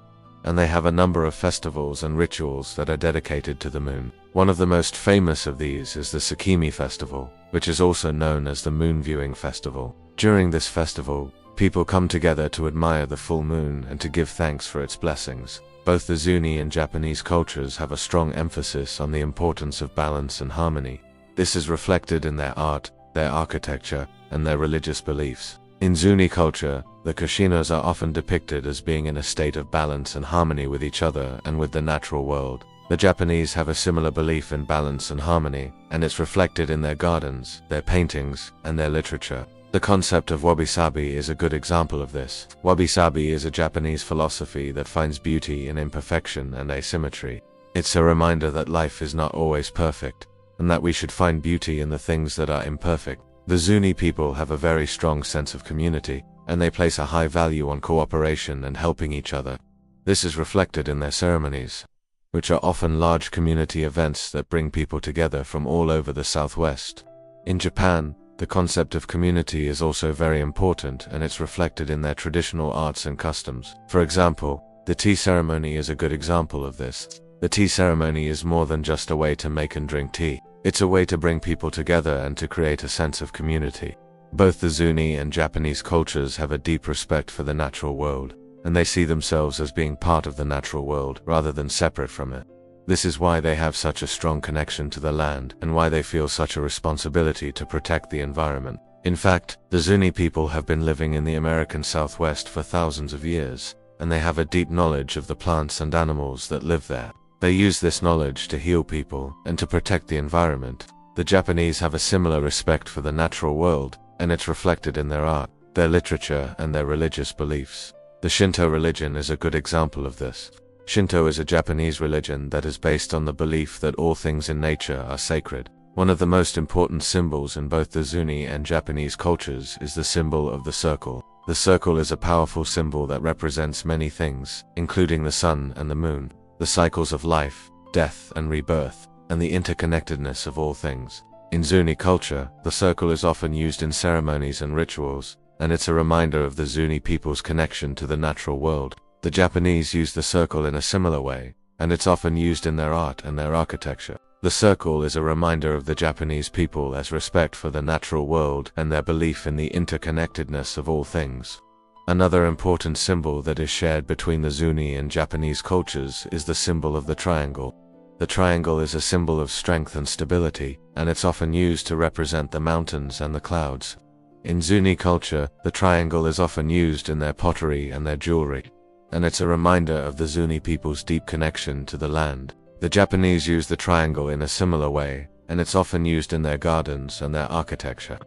and they have a number of festivals and rituals that are dedicated to the moon. One of the most famous of these is the Tsukimi Festival, which is also known as the Moon Viewing Festival. During this festival, people come together to admire the full moon and to give thanks for its blessings. Both the Zuni and Japanese cultures have a strong emphasis on the importance of balance and harmony. This is reflected in their art, their architecture, and their religious beliefs. In Zuni culture, the kushinas are often depicted as being in a state of balance and harmony with each other and with the natural world. The Japanese have a similar belief in balance and harmony, and it's reflected in their gardens, their paintings, and their literature. The concept of wabi-sabi is a good example of this. Wabi-sabi is a Japanese philosophy that finds beauty in imperfection and asymmetry. It's a reminder that life is not always perfect, and that we should find beauty in the things that are imperfect. The Zuni people have a very strong sense of community, and they place a high value on cooperation and helping each other. This is reflected in their ceremonies, which are often large community events that bring people together from all over the Southwest. In Japan, the concept of community is also very important, and it's reflected in their traditional arts and customs. For example, the tea ceremony is a good example of this. The tea ceremony is more than just a way to make and drink tea. It's a way to bring people together and to create a sense of community. Both the Zuni and Japanese cultures have a deep respect for the natural world, and they see themselves as being part of the natural world rather than separate from it. This is why they have such a strong connection to the land, and why they feel such a responsibility to protect the environment. In fact, the Zuni people have been living in the American Southwest for thousands of years, and they have a deep knowledge of the plants and animals that live there. They use this knowledge to heal people and to protect the environment. The Japanese have a similar respect for the natural world, and it's reflected in their art, their literature, and their religious beliefs. The Shinto religion is a good example of this. Shinto is a Japanese religion that is based on the belief that all things in nature are sacred. One of the most important symbols in both the Zuni and Japanese cultures is the symbol of the circle. The circle is a powerful symbol that represents many things, including the sun and the moon, the cycles of life, death, and rebirth, and the interconnectedness of all things. In Zuni culture, the circle is often used in ceremonies and rituals, and it's a reminder of the Zuni people's connection to the natural world. The Japanese use the circle in a similar way, and it's often used in their art and their architecture. The circle is a reminder of the Japanese people as respect for the natural world and their belief in the interconnectedness of all things. Another important symbol that is shared between the Zuni and Japanese cultures is the symbol of the triangle. The triangle is a symbol of strength and stability, and it's often used to represent the mountains and the clouds. In Zuni culture, the triangle is often used in their pottery and their jewelry, and it's a reminder of the Zuni people's deep connection to the land. The Japanese use the triangle in a similar way, and it's often used in their gardens and their architecture.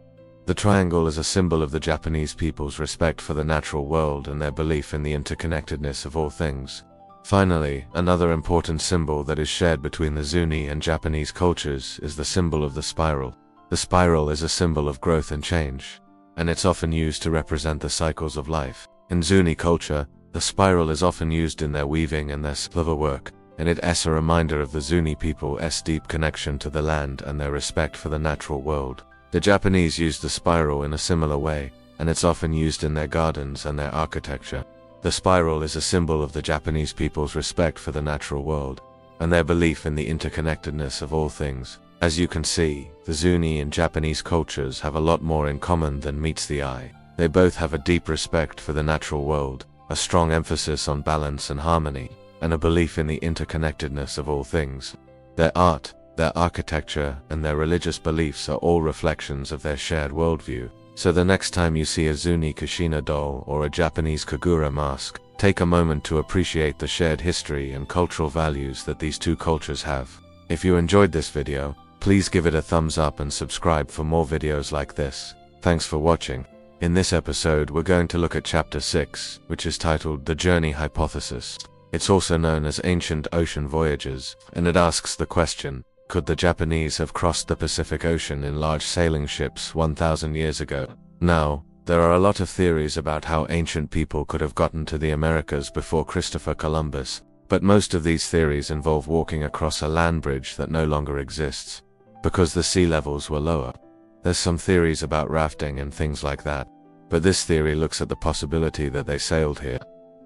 The triangle is a symbol of the Japanese people's respect for the natural world and their belief in the interconnectedness of all things. Finally, another important symbol that is shared between the Zuni and Japanese cultures is the symbol of the spiral. The spiral is a symbol of growth and change, and it's often used to represent the cycles of life. In Zuni culture, the spiral is often used in their weaving and their silver work, and it's a reminder of the Zuni people's deep connection to the land and their respect for the natural world. The Japanese use the spiral in a similar way, and it's often used in their gardens and their architecture. The spiral is a symbol of the Japanese people's respect for the natural world, and their belief in the interconnectedness of all things. As you can see, the Zuni and Japanese cultures have a lot more in common than meets the eye. They both have a deep respect for the natural world, a strong emphasis on balance and harmony, and a belief in the interconnectedness of all things. Their art, their architecture, and their religious beliefs are all reflections of their shared worldview. So the next time you see a Zuni Kushina doll or a Japanese Kagura mask, take a moment to appreciate the shared history and cultural values that these two cultures have. If you enjoyed this video, please give it a thumbs up and subscribe for more videos like this. Thanks for watching. In this episode, we're going to look at Chapter 6, which is titled The Journey Hypothesis. It's also known as Ancient Ocean Voyages, and it asks the question, could the Japanese have crossed the Pacific Ocean in large sailing ships 1,000 years ago? Now, there are a lot of theories about how ancient people could have gotten to the Americas before Christopher Columbus, but most of these theories involve walking across a land bridge that no longer exists, because the sea levels were lower. There's some theories about rafting and things like that, but this theory looks at the possibility that they sailed here.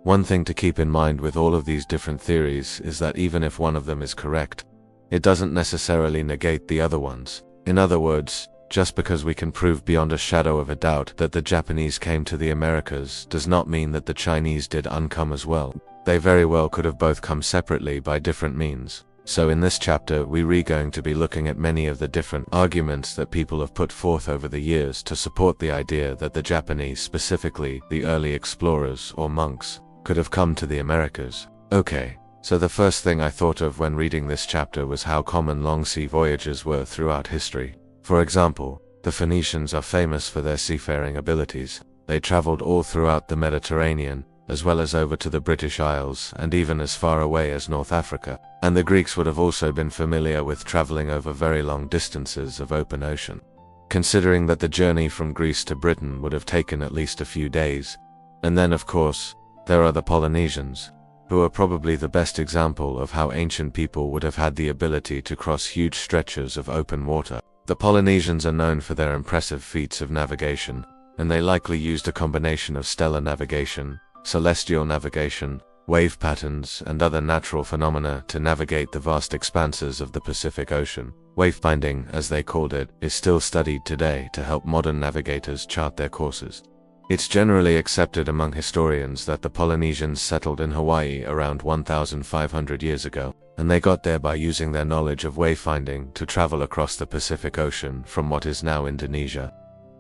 One thing to keep in mind with all of these different theories is that even if one of them is correct, it doesn't necessarily negate the other ones. In other words, just because we can prove beyond a shadow of a doubt that the Japanese came to the Americas does not mean that the Chinese did uncome as well. They very well could have both come separately by different means. So in this chapter, we're going to be looking at many of the different arguments that people have put forth over the years to support the idea that the Japanese, specifically the early explorers or monks, could have come to the Americas. Okay, so the first thing I thought of when reading this chapter was how common long sea voyages were throughout history. For example, The Phoenicians are famous for their seafaring abilities. They traveled all throughout the Mediterranean, as well as over to the British Isles and even as far away as North Africa. And the Greeks would have also been familiar with traveling over very long distances of open ocean. Considering that the journey from Greece to Britain would have taken at least a few days. And then, of course, there are the Polynesians, who are probably the best example of how ancient people would have had the ability to cross huge stretches of open water. The Polynesians are known for their impressive feats of navigation, and they likely used a combination of stellar navigation, celestial navigation, wave patterns, and other natural phenomena to navigate the vast expanses of the Pacific Ocean. Wayfinding, as they called it, is still studied today to help modern navigators chart their courses. It's generally accepted among historians that the Polynesians settled in Hawaii around 1,500 years ago, and they got there by using their knowledge of wayfinding to travel across the Pacific Ocean from what is now Indonesia.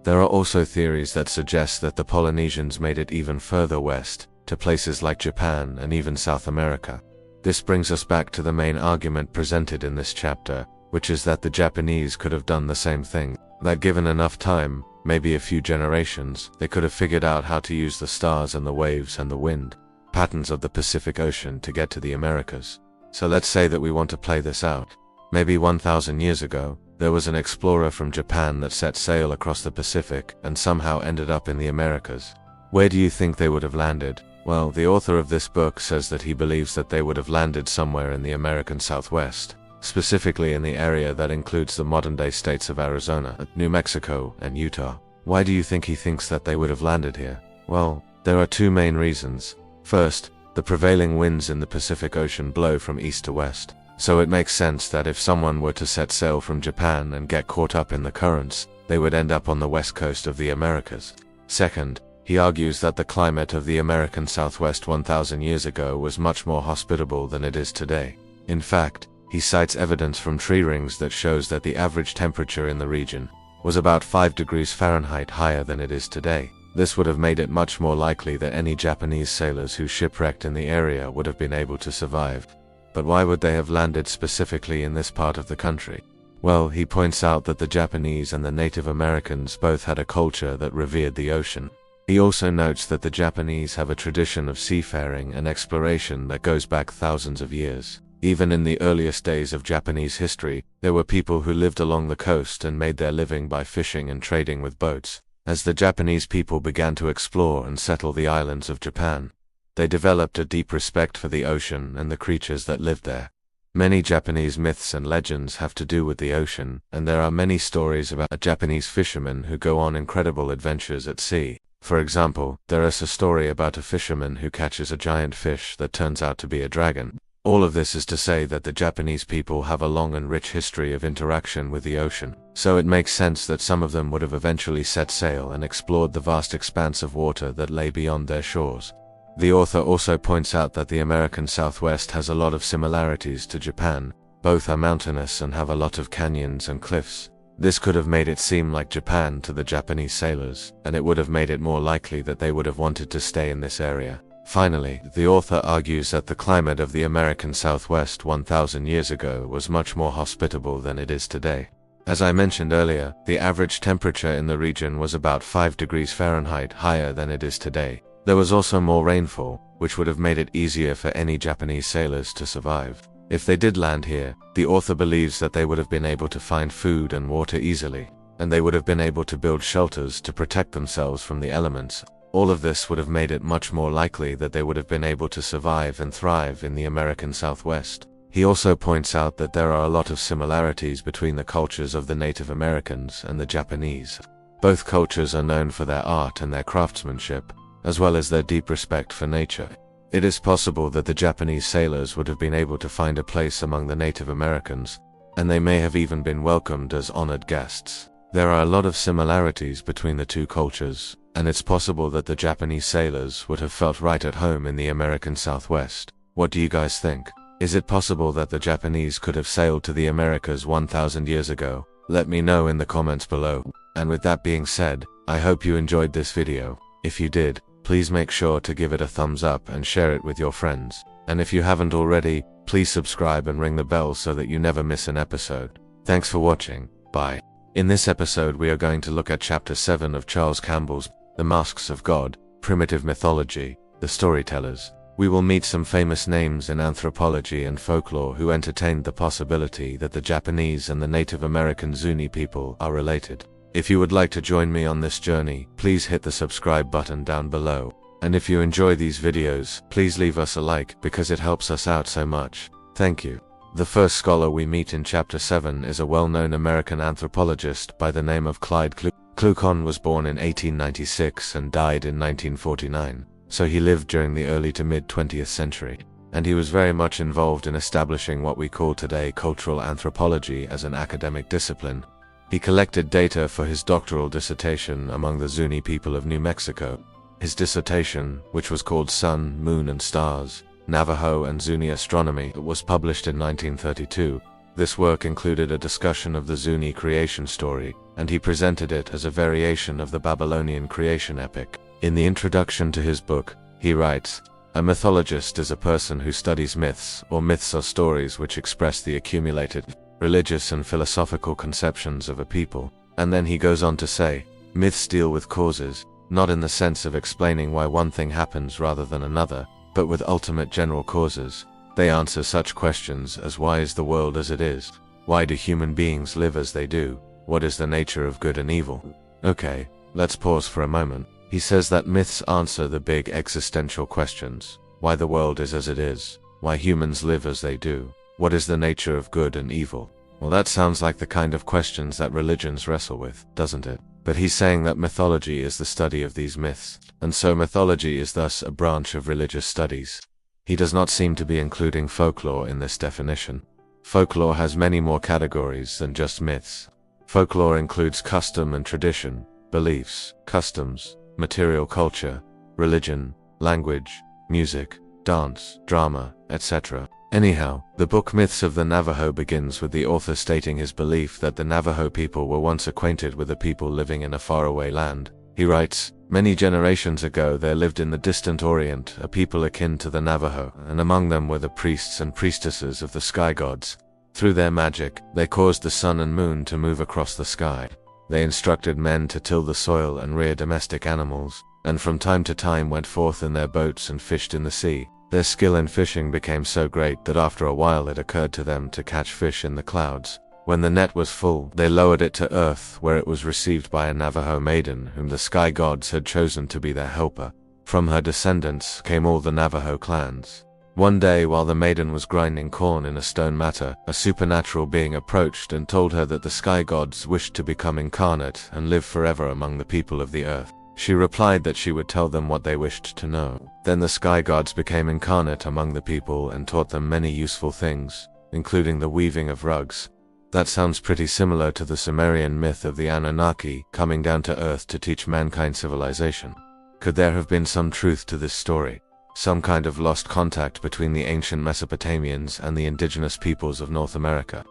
There are also theories that suggest that the Polynesians made it even further west, to places like Japan and even South America. This brings us back to the main argument presented in this chapter, which is that the Japanese could have done the same thing, that given enough time, maybe a few generations, they could have figured out how to use the stars and the waves and the wind patterns of the Pacific Ocean to get to the Americas. So let's say that we want to play this out. Maybe 1,000 years ago, there was an explorer from Japan that set sail across the Pacific and somehow ended up in the Americas. Where do you think they would have landed? Well, the author of this book says that he believes that they would have landed somewhere in the American Southwest, specifically in the area that includes the modern-day states of Arizona, New Mexico, and Utah. Why do you think he thinks that they would have landed here? Well, there are two main reasons. First, the prevailing winds in the Pacific Ocean blow from east to west, so it makes sense that if someone were to set sail from Japan and get caught up in the currents, they would end up on the west coast of the Americas. Second, he argues that the climate of the American Southwest 1,000 years ago was much more hospitable than it is today. In fact, he cites evidence from tree rings that shows that the average temperature in the region was about 5 degrees Fahrenheit higher than it is today. This would have made it much more likely that any Japanese sailors who shipwrecked in the area would have been able to survive. But why would they have landed specifically in this part of the country? Well, he points out that the Japanese and the Native Americans both had a culture that revered the ocean. He also notes that the Japanese have a tradition of seafaring and exploration that goes back thousands of years. Even in the earliest days of Japanese history, there were people who lived along the coast and made their living by fishing and trading with boats. As the Japanese people began to explore and settle the islands of Japan, they developed a deep respect for the ocean and the creatures that lived there. Many Japanese myths and legends have to do with the ocean, and there are many stories about Japanese fishermen who go on incredible adventures at sea. For example, there is a story about a fisherman who catches a giant fish that turns out to be a dragon. All of this is to say that the Japanese people have a long and rich history of interaction with the ocean, so it makes sense that some of them would have eventually set sail and explored the vast expanse of water that lay beyond their shores. The author also points out that the American Southwest has a lot of similarities to Japan. Both are mountainous and have a lot of canyons and cliffs. This could have made it seem like Japan to the Japanese sailors, and it would have made it more likely that they would have wanted to stay in this area. Finally, the author argues that the climate of the American Southwest 1,000 years ago was much more hospitable than it is today. As I mentioned earlier, the average temperature in the region was about 5 degrees Fahrenheit higher than it is today. There was also more rainfall, which would have made it easier for any Japanese sailors to survive. If they did land here, the author believes that they would have been able to find food and water easily, and they would have been able to build shelters to protect themselves from the elements. All of this would have made it much more likely that they would have been able to survive and thrive in the American Southwest. He also points out that there are a lot of similarities between the cultures of the Native Americans and the Japanese. Both cultures are known for their art and their craftsmanship, as well as their deep respect for nature. It is possible that the Japanese sailors would have been able to find a place among the Native Americans, and they may have even been welcomed as honored guests. There are a lot of similarities between the two cultures, and it's possible that the Japanese sailors would have felt right at home in the American Southwest. What do you guys think? Is it possible that the Japanese could have sailed to the Americas 1,000 years ago? Let me know in the comments below. And with that being said, I hope you enjoyed this video. If you did, please make sure to give it a thumbs up and share it with your friends. And if you haven't already, please subscribe and ring the bell so that you never miss an episode. Thanks for watching. Bye. In this episode we are going to look at Chapter 7 of Charles Campbell's The Masks of God, Primitive Mythology, The Storytellers. We will meet some famous names in anthropology and folklore who entertained the possibility that the Japanese and the Native American Zuni people are related. If you would like to join me on this journey, please hit the subscribe button down below. And if you enjoy these videos, please leave us a like because it helps us out so much. Thank you. The first scholar we meet in Chapter 7 is a well-known American anthropologist by the name of Clyde Kluckhohn. Was born in 1896 and died in 1949. So he lived during the early to mid-20th century, and he was very much involved in establishing what we call today cultural anthropology as an academic discipline. He collected data for his doctoral dissertation among the Zuni people of New Mexico. His dissertation, which was called Sun, Moon and Stars, Navajo and Zuni Astronomy, was published in 1932. This work included a discussion of the Zuni creation story, and he presented it as a variation of the Babylonian creation epic. In the introduction to his book, he writes, "A mythologist is a person who studies myths, or myths are stories which express the accumulated religious and philosophical conceptions of a people." And then he goes on to say, "Myths deal with causes, not in the sense of explaining why one thing happens rather than another, but with ultimate general causes. They answer such questions as why is the world as it is? Why do human beings live as they do? What is the nature of good and evil?" Okay, let's pause for a moment. He says that myths answer the big existential questions. Why the world is as it is, why humans live as they do, what is the nature of good and evil. Well, that sounds like the kind of questions that religions wrestle with, doesn't it? But he's saying that mythology is the study of these myths, and so mythology is thus a branch of religious studies. He does not seem to be including folklore in this definition. Folklore has many more categories than just myths. Folklore includes custom and tradition, beliefs, customs, material culture, religion, language, music, dance, drama, etc. Anyhow, the book Myths of the Navajo begins with the author stating his belief that the Navajo people were once acquainted with a people living in a faraway land. He writes, "Many generations ago there lived in the distant Orient a people akin to the Navajo, and among them were the priests and priestesses of the sky gods. Through their magic, they caused the sun and moon to move across the sky. They instructed men to till the soil and rear domestic animals, and from time to time went forth in their boats and fished in the sea. Their skill in fishing became so great that after a while it occurred to them to catch fish in the clouds. When the net was full, they lowered it to earth, where it was received by a Navajo maiden whom the sky gods had chosen to be their helper. From her descendants came all the Navajo clans. One day, while the maiden was grinding corn in a stone matter, a supernatural being approached and told her that the sky gods wished to become incarnate and live forever among the people of the earth. She replied that she would tell them what they wished to know. Then the sky gods became incarnate among the people and taught them many useful things, including the weaving of rugs." That sounds pretty similar to the Sumerian myth of the Anunnaki coming down to earth to teach mankind civilization. Could there have been some truth to this story? Some kind of lost contact between the ancient Mesopotamians and the indigenous peoples of North America.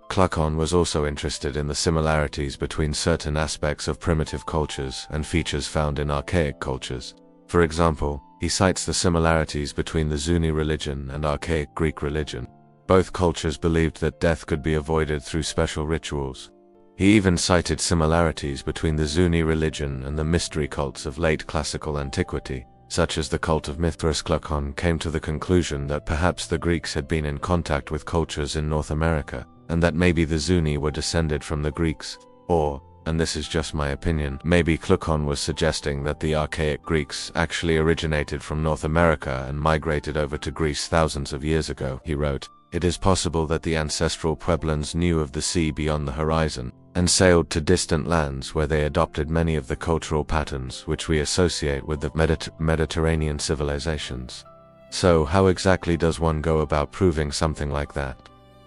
Kluckhohn was also interested in the similarities between certain aspects of primitive cultures and features found in archaic cultures. For example, he cites the similarities between the Zuni religion and archaic Greek religion. Both cultures believed that death could be avoided through special rituals. He even cited similarities between the Zuni religion and the mystery cults of late classical antiquity, such as the cult of Mithras. Kluckhohn came to the conclusion that perhaps the Greeks had been in contact with cultures in North America, and that maybe the Zuni were descended from the Greeks. Or, and this is just my opinion, maybe Kluckhohn was suggesting that the archaic Greeks actually originated from North America and migrated over to Greece thousands of years ago. He wrote, "It is possible that the ancestral Pueblans knew of the sea beyond the horizon, and sailed to distant lands where they adopted many of the cultural patterns which we associate with the Mediterranean civilizations." So how exactly does one go about proving something like that?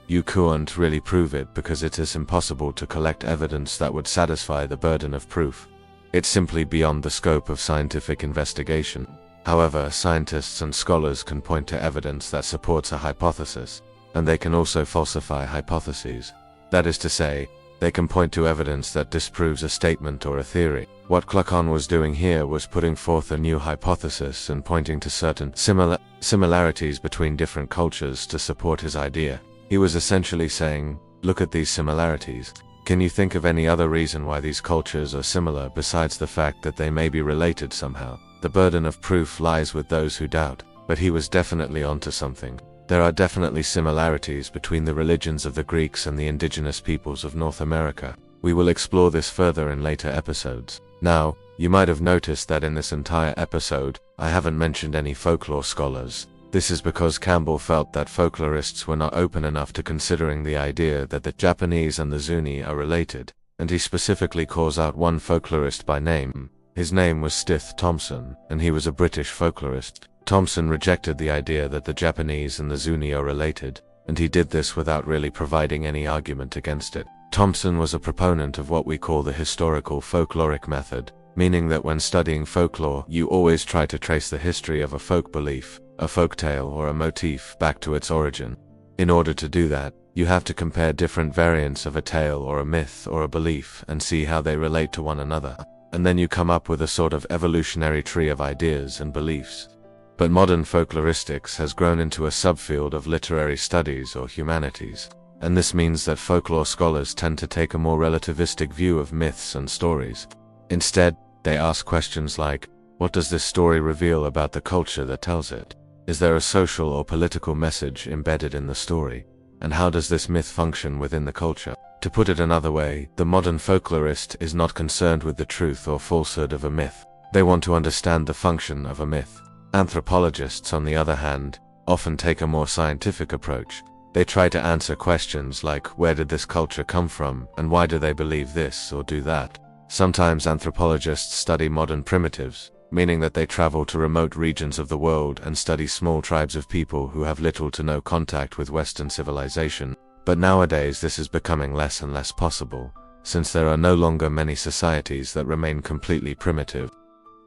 You can't really prove it because it is impossible to collect evidence that would satisfy the burden of proof. It's simply beyond the scope of scientific investigation. However, scientists and scholars can point to evidence that supports a hypothesis, and they can also falsify hypotheses. That is to say, they can point to evidence that disproves a statement or a theory. What Kluckhohn was doing here was putting forth a new hypothesis and pointing to certain similarities between different cultures to support his idea. He was essentially saying, look at these similarities. Can you think of any other reason why these cultures are similar besides the fact that they may be related somehow? The burden of proof lies with those who doubt, but he was definitely onto something. There are definitely similarities between the religions of the Greeks and the indigenous peoples of North America. We will explore this further in later episodes. Now, you might have noticed that in this entire episode, I haven't mentioned any folklore scholars. This is because Campbell felt that folklorists were not open enough to considering the idea that the Japanese and the Zuni are related, and he specifically calls out one folklorist by name. His name was Stith Thompson, and he was a British folklorist. Thompson rejected the idea that the Japanese and the Zuni are related, and he did this without really providing any argument against it. Thompson was a proponent of what we call the historical folkloric method, meaning that when studying folklore, you always try to trace the history of a folk belief, a folktale, or a motif back to its origin. In order to do that, you have to compare different variants of a tale or a myth or a belief and see how they relate to one another, and then you come up with a sort of evolutionary tree of ideas and beliefs. But modern folkloristics has grown into a subfield of literary studies or humanities, and this means that folklore scholars tend to take a more relativistic view of myths and stories. Instead, they ask questions like, what does this story reveal about the culture that tells it? Is there a social or political message embedded in the story? And how does this myth function within the culture? To put it another way, the modern folklorist is not concerned with the truth or falsehood of a myth. They want to understand the function of a myth. Anthropologists, on the other hand, often take a more scientific approach. They try to answer questions like, where did this culture come from, and why do they believe this or do that? Sometimes anthropologists study modern primitives, meaning that they travel to remote regions of the world and study small tribes of people who have little to no contact with Western civilization. But nowadays this is becoming less and less possible, since there are no longer many societies that remain completely primitive.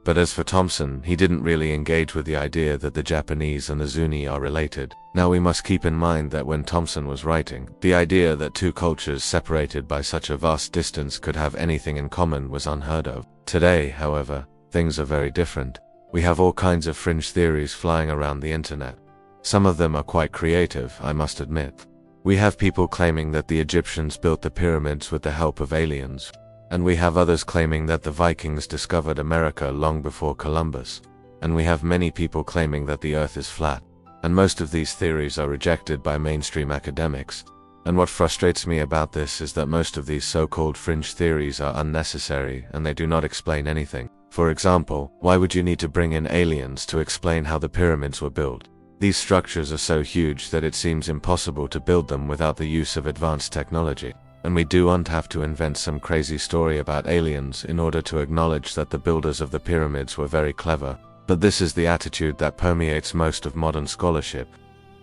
But as for Thompson, he didn't really engage with the idea that the Japanese and the Zuni are related. Now we must keep in mind that when Thompson was writing, the idea that two cultures separated by such a vast distance could have anything in common was unheard of. Today, however, things are very different. We have all kinds of fringe theories flying around the internet. Some of them are quite creative, I must admit. We have people claiming that the Egyptians built the pyramids with the help of aliens. And we have others claiming that the Vikings discovered America long before Columbus. And we have many people claiming that the Earth is flat. And most of these theories are rejected by mainstream academics. And what frustrates me about this is that most of these so-called fringe theories are unnecessary and they do not explain anything. For example, why would you need to bring in aliens to explain how the pyramids were built? These structures are so huge that it seems impossible to build them without the use of advanced technology. And we don't have to invent some crazy story about aliens in order to acknowledge that the builders of the pyramids were very clever. But this is the attitude that permeates most of modern scholarship.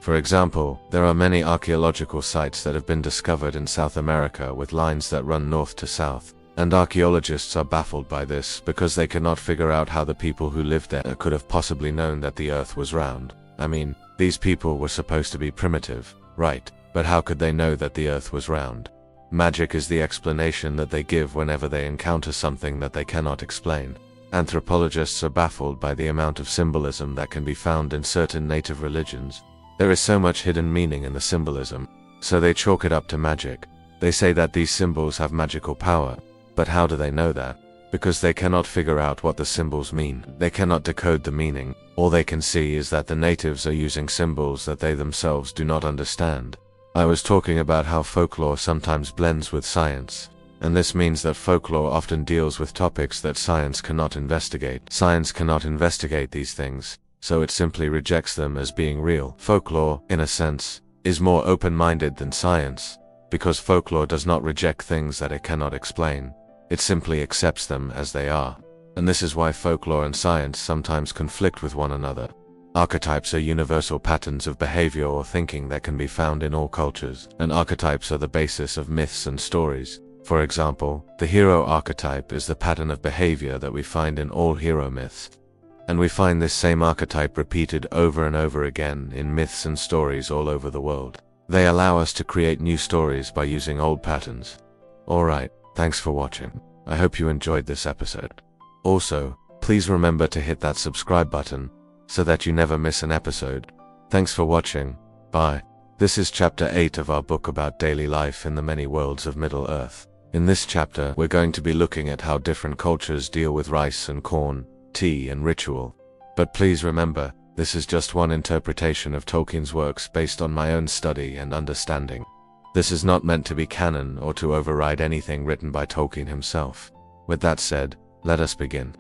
For example, there are many archaeological sites that have been discovered in South America with lines that run north to south. And archaeologists are baffled by this because they cannot figure out how the people who lived there could have possibly known that the Earth was round. I mean, these people were supposed to be primitive, right? But how could they know that the Earth was round? Magic is the explanation that they give whenever they encounter something that they cannot explain. Anthropologists are baffled by the amount of symbolism that can be found in certain native religions. There is so much hidden meaning in the symbolism, so they chalk it up to magic. They say that these symbols have magical power, but how do they know that? Because they cannot figure out what the symbols mean. They cannot decode the meaning. All they can see is that the natives are using symbols that they themselves do not understand. I was talking about how folklore sometimes blends with science, and this means that folklore often deals with topics that science cannot investigate. Science cannot investigate these things, so it simply rejects them as being real. Folklore, in a sense, is more open-minded than science, because folklore does not reject things that it cannot explain. It simply accepts them as they are. And this is why folklore and science sometimes conflict with one another. Archetypes are universal patterns of behavior or thinking that can be found in all cultures, and archetypes are the basis of myths and stories. For example, the hero archetype is the pattern of behavior that we find in all hero myths. And we find this same archetype repeated over and over again in myths and stories all over the world. They allow us to create new stories by using old patterns. Alright, thanks for watching. I hope you enjoyed this episode. Also, please remember to hit that subscribe button so that you never miss an episode. Thanks for watching. Bye. This is chapter 8 of our book about daily life in the many worlds of Middle-earth. In this chapter, we're going to be looking at how different cultures deal with rice and corn, tea and ritual. But please remember, this is just one interpretation of Tolkien's works based on my own study and understanding. This is not meant to be canon or to override anything written by Tolkien himself. With that said, let us begin.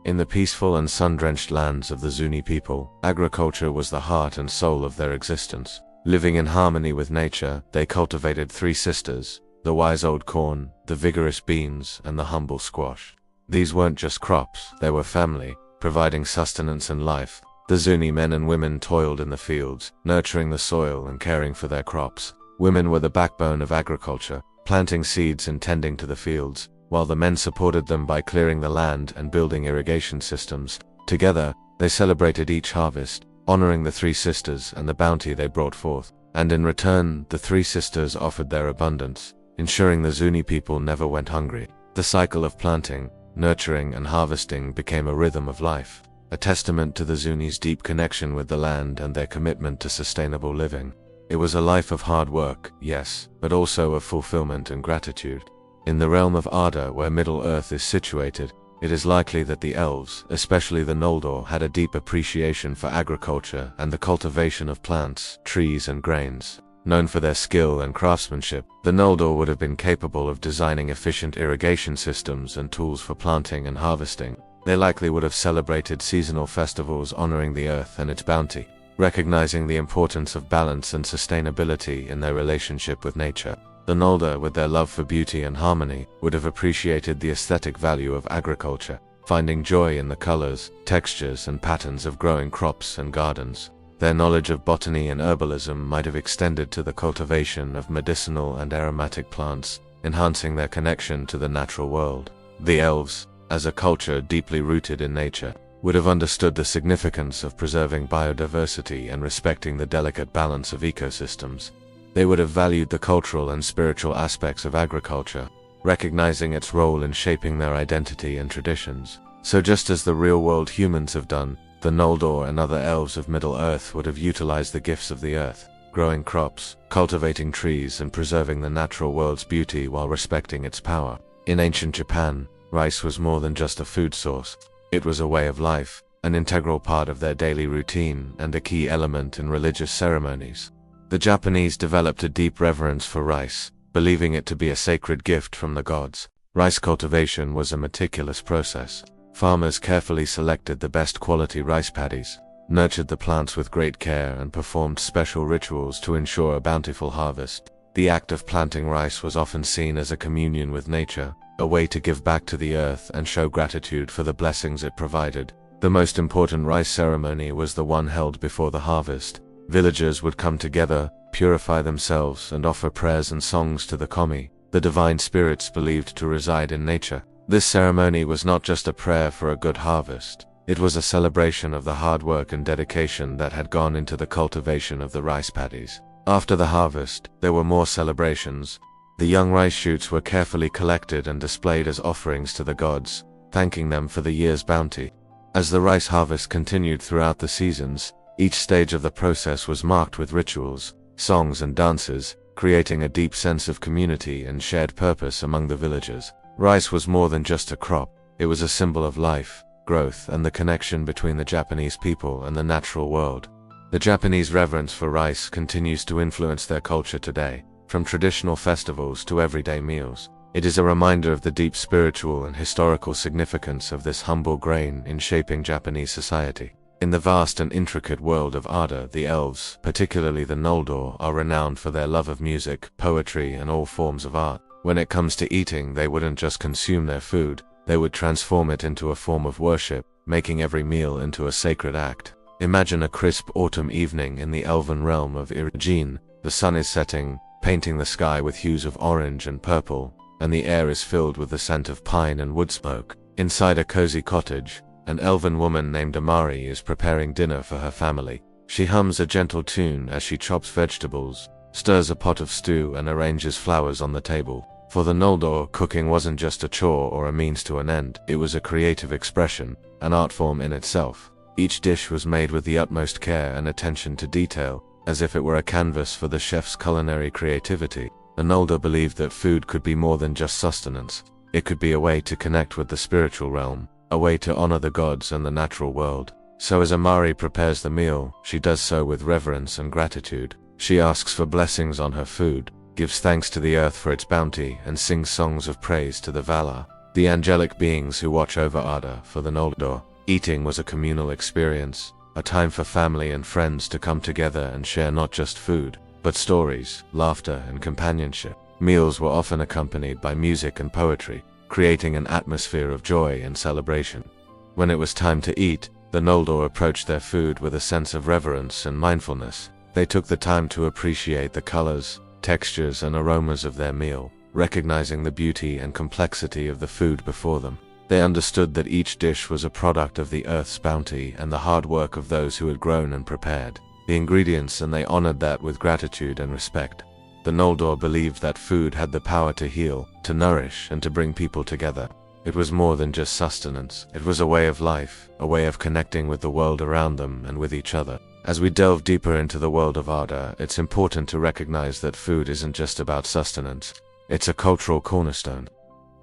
In the peaceful and sun-drenched lands of the Zuni people, agriculture was the heart and soul of their existence. Living in harmony with nature, they cultivated three sisters: the wise old corn, the vigorous beans, and the humble squash. These weren't just crops, they were family, providing sustenance and life. The Zuni men and women toiled in the fields, nurturing the soil and caring for their crops. Women were the backbone of agriculture, planting seeds and tending to the fields, while the men supported them by clearing the land and building irrigation systems. Together, they celebrated each harvest, honoring the three sisters and the bounty they brought forth. And in return, the three sisters offered their abundance, ensuring the Zuni people never went hungry. The cycle of planting, nurturing, and harvesting became a rhythm of life, a testament to the Zuni's deep connection with the land and their commitment to sustainable living. It was a life of hard work, yes, but also of fulfillment and gratitude. In the realm of Arda, where Middle-earth is situated, it is likely that the elves, especially the Noldor, had a deep appreciation for agriculture and the cultivation of plants, trees, and grains. Known for their skill and craftsmanship, the Noldor would have been capable of designing efficient irrigation systems and tools for planting and harvesting. They likely would have celebrated seasonal festivals honoring the earth and its bounty, recognizing the importance of balance and sustainability in their relationship with nature. The Noldor, with their love for beauty and harmony, would have appreciated the aesthetic value of agriculture, finding joy in the colors, textures, and patterns of growing crops and gardens. Their knowledge of botany and herbalism might have extended to the cultivation of medicinal and aromatic plants, enhancing their connection to the natural world. The elves, as a culture deeply rooted in nature, would have understood the significance of preserving biodiversity and respecting the delicate balance of ecosystems. They would have valued the cultural and spiritual aspects of agriculture, recognizing its role in shaping their identity and traditions. So just as the real-world humans have done, the Noldor and other elves of Middle-earth would have utilized the gifts of the earth, growing crops, cultivating trees, and preserving the natural world's beauty while respecting its power. In ancient Japan, rice was more than just a food source. It was a way of life, an integral part of their daily routine, and a key element in religious ceremonies. The Japanese developed a deep reverence for rice, believing it to be a sacred gift from the gods. Rice cultivation was a meticulous process. Farmers carefully selected the best quality rice paddies, nurtured the plants with great care, and performed special rituals to ensure a bountiful harvest. The act of planting rice was often seen as a communion with nature, a way to give back to the earth and show gratitude for the blessings it provided. The most important rice ceremony was the one held before the harvest. Villagers would come together, purify themselves, and offer prayers and songs to the kami, the divine spirits believed to reside in nature. This ceremony was not just a prayer for a good harvest. It was a celebration of the hard work and dedication that had gone into the cultivation of the rice paddies. After the harvest, there were more celebrations. The young rice shoots were carefully collected and displayed as offerings to the gods, thanking them for the year's bounty. As the rice harvest continued throughout the seasons, each stage of the process was marked with rituals, songs, and dances, creating a deep sense of community and shared purpose among the villagers. Rice was more than just a crop. It was a symbol of life, growth, and the connection between the Japanese people and the natural world. The Japanese reverence for rice continues to influence their culture today, from traditional festivals to everyday meals. It is a reminder of the deep spiritual and historical significance of this humble grain in shaping Japanese society. In the vast and intricate world of Arda, the elves, particularly the Noldor, are renowned for their love of music, poetry, and all forms of art. When it comes to eating, they wouldn't just consume their food, they would transform it into a form of worship, making every meal into a sacred act. Imagine a crisp autumn evening in the elven realm of Irigene. The sun is setting, painting the sky with hues of orange and purple, and the air is filled with the scent of pine and wood smoke. Inside a cozy cottage, an elven woman named Amari is preparing dinner for her family. She hums a gentle tune as she chops vegetables, stirs a pot of stew, and arranges flowers on the table. For the Noldor, cooking wasn't just a chore or a means to an end, it was a creative expression, an art form in itself. Each dish was made with the utmost care and attention to detail, as if it were a canvas for the chef's culinary creativity. The Noldor believed that food could be more than just sustenance. It could be a way to connect with the spiritual realm, a way to honor the gods and the natural world. So as Amari prepares the meal, she does so with reverence and gratitude. She asks for blessings on her food, gives thanks to the earth for its bounty, and sings songs of praise to the Valar, the angelic beings who watch over Arda. For the Noldor, eating was a communal experience, a time for family and friends to come together and share not just food, but stories, laughter, and companionship. Meals were often accompanied by music and poetry, creating an atmosphere of joy and celebration. When it was time to eat, the Noldor approached their food with a sense of reverence and mindfulness. They took the time to appreciate the colors, textures, and aromas of their meal, recognizing the beauty and complexity of the food before them. They understood that each dish was a product of the earth's bounty and the hard work of those who had grown and prepared the ingredients, and they honored that with gratitude and respect. The Noldor believed that food had the power to heal, to nourish, and to bring people together. It was more than just sustenance. It was a way of life, a way of connecting with the world around them and with each other. As we delve deeper into the world of Arda, it's important to recognize that food isn't just about sustenance. It's a cultural cornerstone.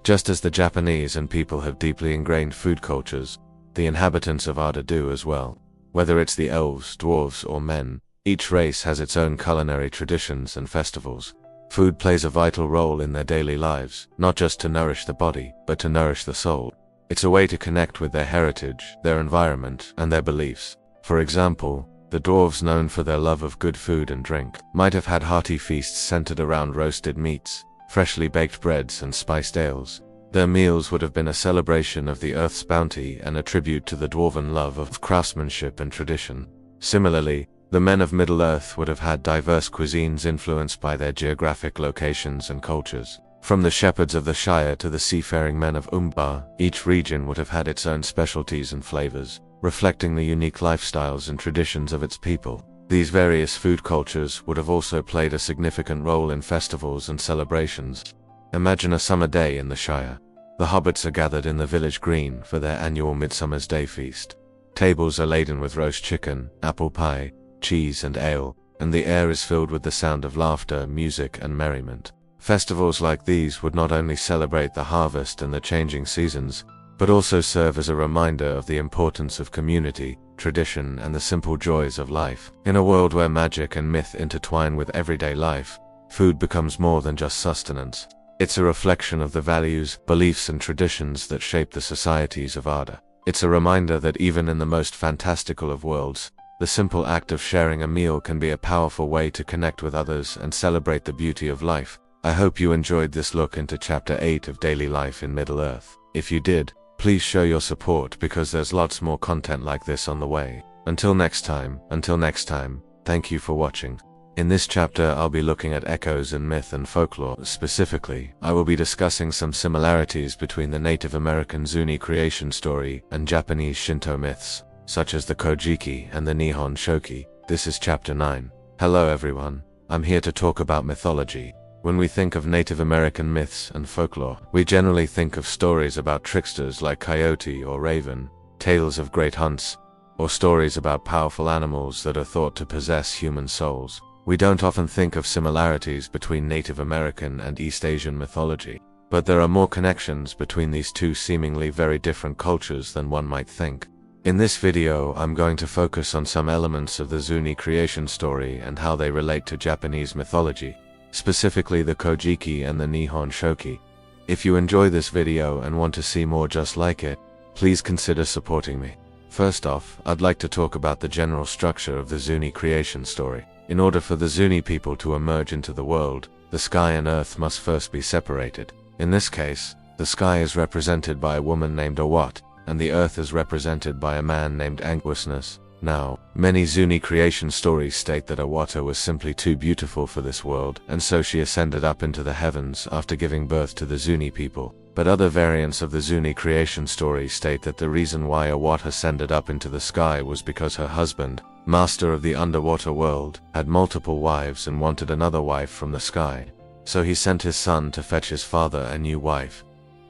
Just as the Japanese and people have deeply ingrained food cultures, the inhabitants of Arda do as well. Whether it's the elves, dwarves, or men, each race has its own culinary traditions and festivals. Food plays a vital role in their daily lives, not just to nourish the body, but to nourish the soul. It's a way to connect with their heritage, their environment, and their beliefs. For example, the dwarves, known for their love of good food and drink, might have had hearty feasts centered around roasted meats, freshly baked breads, and spiced ales. Their meals would have been a celebration of the earth's bounty and a tribute to the dwarven love of craftsmanship and tradition. Similarly, the men of Middle-earth would have had diverse cuisines influenced by their geographic locations and cultures. From the shepherds of the Shire to the seafaring men of Umbar, each region would have had its own specialties and flavors, reflecting the unique lifestyles and traditions of its people. These various food cultures would have also played a significant role in festivals and celebrations. Imagine a summer day in the Shire. The hobbits are gathered in the village green for their annual Midsummer's Day feast. Tables are laden with roast chicken, apple pie, cheese, and ale, and the air is filled with the sound of laughter, music, and merriment. Festivals like these would not only celebrate the harvest and the changing seasons, but also serve as a reminder of the importance of community, tradition, and the simple joys of life. In a world where magic and myth intertwine with everyday life, food becomes more than just sustenance. It's a reflection of the values, beliefs, and traditions that shape the societies of Arda. It's a reminder that even in the most fantastical of worlds, the simple act of sharing a meal can be a powerful way to connect with others and celebrate the beauty of life. I hope you enjoyed this look into Chapter 8 of Daily Life in Middle-earth. If you did, please show your support because there's lots more content like this on the way. Until next time, thank you for watching. In this chapter, I'll be looking at echoes in myth and folklore. Specifically, I will be discussing some similarities between the Native American Zuni creation story and Japanese Shinto myths, such as the Kojiki and the Nihon Shoki. This is Chapter 9. Hello everyone, I'm here to talk about mythology. When we think of Native American myths and folklore, we generally think of stories about tricksters like Coyote or Raven, tales of great hunts, or stories about powerful animals that are thought to possess human souls. We don't often think of similarities between Native American and East Asian mythology, but there are more connections between these two seemingly very different cultures than one might think. In this video, I'm going to focus on some elements of the Zuni creation story and how they relate to Japanese mythology, specifically the Kojiki and the Nihon Shoki. If you enjoy this video and want to see more just like it, please consider supporting me. First off, I'd like to talk about the general structure of the Zuni creation story. In order for the Zuni people to emerge into the world, the sky and earth must first be separated. In this case, the sky is represented by a woman named Awat, and the earth is represented by a man named Anguisness. Now, many Zuni creation stories state that Awata was simply too beautiful for this world, and so she ascended up into the heavens after giving birth to the Zuni people. But other variants of the Zuni creation story state that the reason why Awat ascended up into the sky was because her husband, master of the underwater world, had multiple wives and wanted another wife from the sky. So he sent his son to fetch his father a new wife.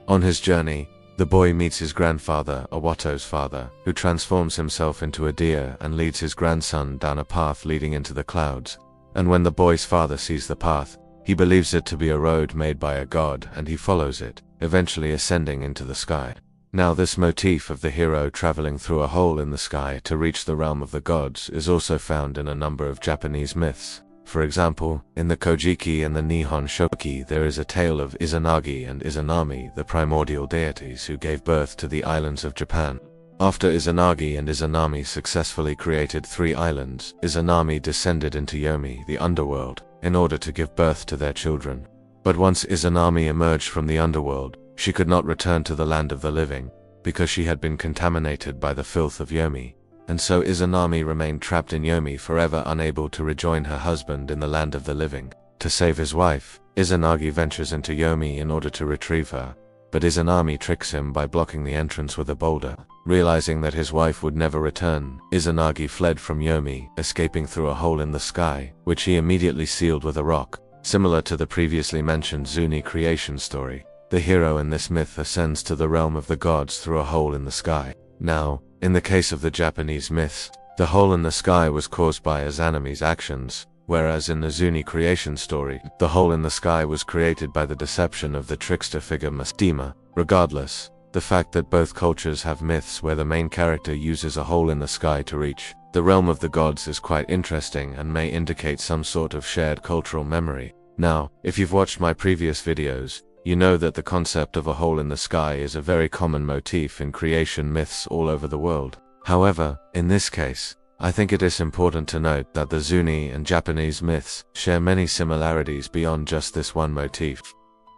On his journey, the boy meets his grandfather, Awato's father, who transforms himself into a deer and leads his grandson down a path leading into the clouds. And when the boy's father sees the path, He believes it to be a road made by a god, and he follows it, eventually ascending into the sky. Now, this motif of the hero traveling through a hole in the sky to reach the realm of the gods is also found in a number of Japanese myths. For example, in the Kojiki and the Nihon Shoki there is a tale of Izanagi and Izanami, the primordial deities who gave birth to the islands of Japan. After Izanagi and Izanami successfully created 3 islands, Izanami descended into Yomi, the underworld, in order to give birth to their children. But once Izanami emerged from the underworld, she could not return to the land of the living, because she had been contaminated by the filth of Yomi. And so Izanami remained trapped in Yomi forever, unable to rejoin her husband in the land of the living. To save his wife, Izanagi ventures into Yomi in order to retrieve her, but Izanami tricks him by blocking the entrance with a boulder. Realizing that his wife would never return, Izanagi fled from Yomi, escaping through a hole in the sky, which he immediately sealed with a rock. Similar to the previously mentioned Zuni creation story, the hero in this myth ascends to the realm of the gods through a hole in the sky. Now, in the case of the Japanese myths, the hole in the sky was caused by Izanami's actions, whereas in the Zuni creation story, the hole in the sky was created by the deception of the trickster figure Mastema. Regardless, the fact that both cultures have myths where the main character uses a hole in the sky to reach the realm of the gods is quite interesting and may indicate some sort of shared cultural memory. Now, if you've watched my previous videos, you know that the concept of a hole in the sky is a very common motif in creation myths all over the world. However, in this case, I think it is important to note that the Zuni and Japanese myths share many similarities beyond just this one motif.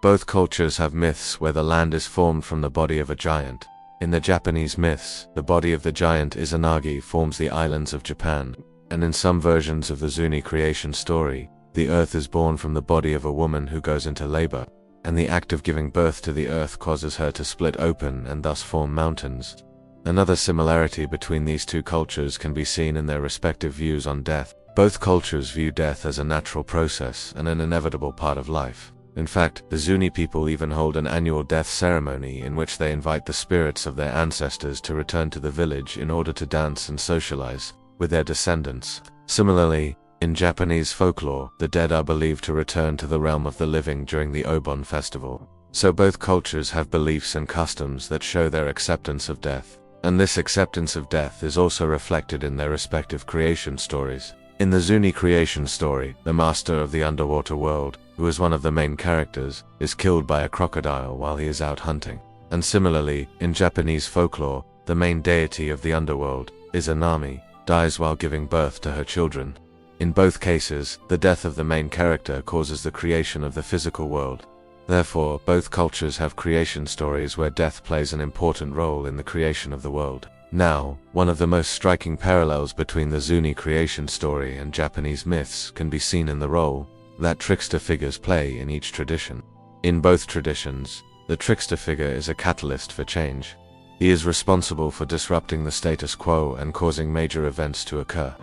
Both cultures have myths where the land is formed from the body of a giant. In the Japanese myths, the body of the giant Izanagi forms the islands of Japan, and in some versions of the Zuni creation story, the earth is born from the body of a woman who goes into labor, and the act of giving birth to the earth causes her to split open and thus form mountains. Another similarity between these two cultures can be seen in their respective views on death. Both cultures view death as a natural process and an inevitable part of life. In fact, the Zuni people even hold an annual death ceremony in which they invite the spirits of their ancestors to return to the village in order to dance and socialize with their descendants. Similarly, in Japanese folklore, the dead are believed to return to the realm of the living during the Obon festival. So both cultures have beliefs and customs that show their acceptance of death, and this acceptance of death is also reflected in their respective creation stories. In the Zuni creation story, the master of the underwater world, who is one of the main characters, is killed by a crocodile while he is out hunting. And similarly, in Japanese folklore, the main deity of the underworld, Izanami, dies while giving birth to her children. In both cases, the death of the main character causes the creation of the physical world. Therefore, both cultures have creation stories where death plays an important role in the creation of the world. Now, one of the most striking parallels between the Zuni creation story and Japanese myths can be seen in the role that trickster figures play in each tradition. In both traditions, the trickster figure is a catalyst for change. He is responsible for disrupting the status quo and causing major events to occur.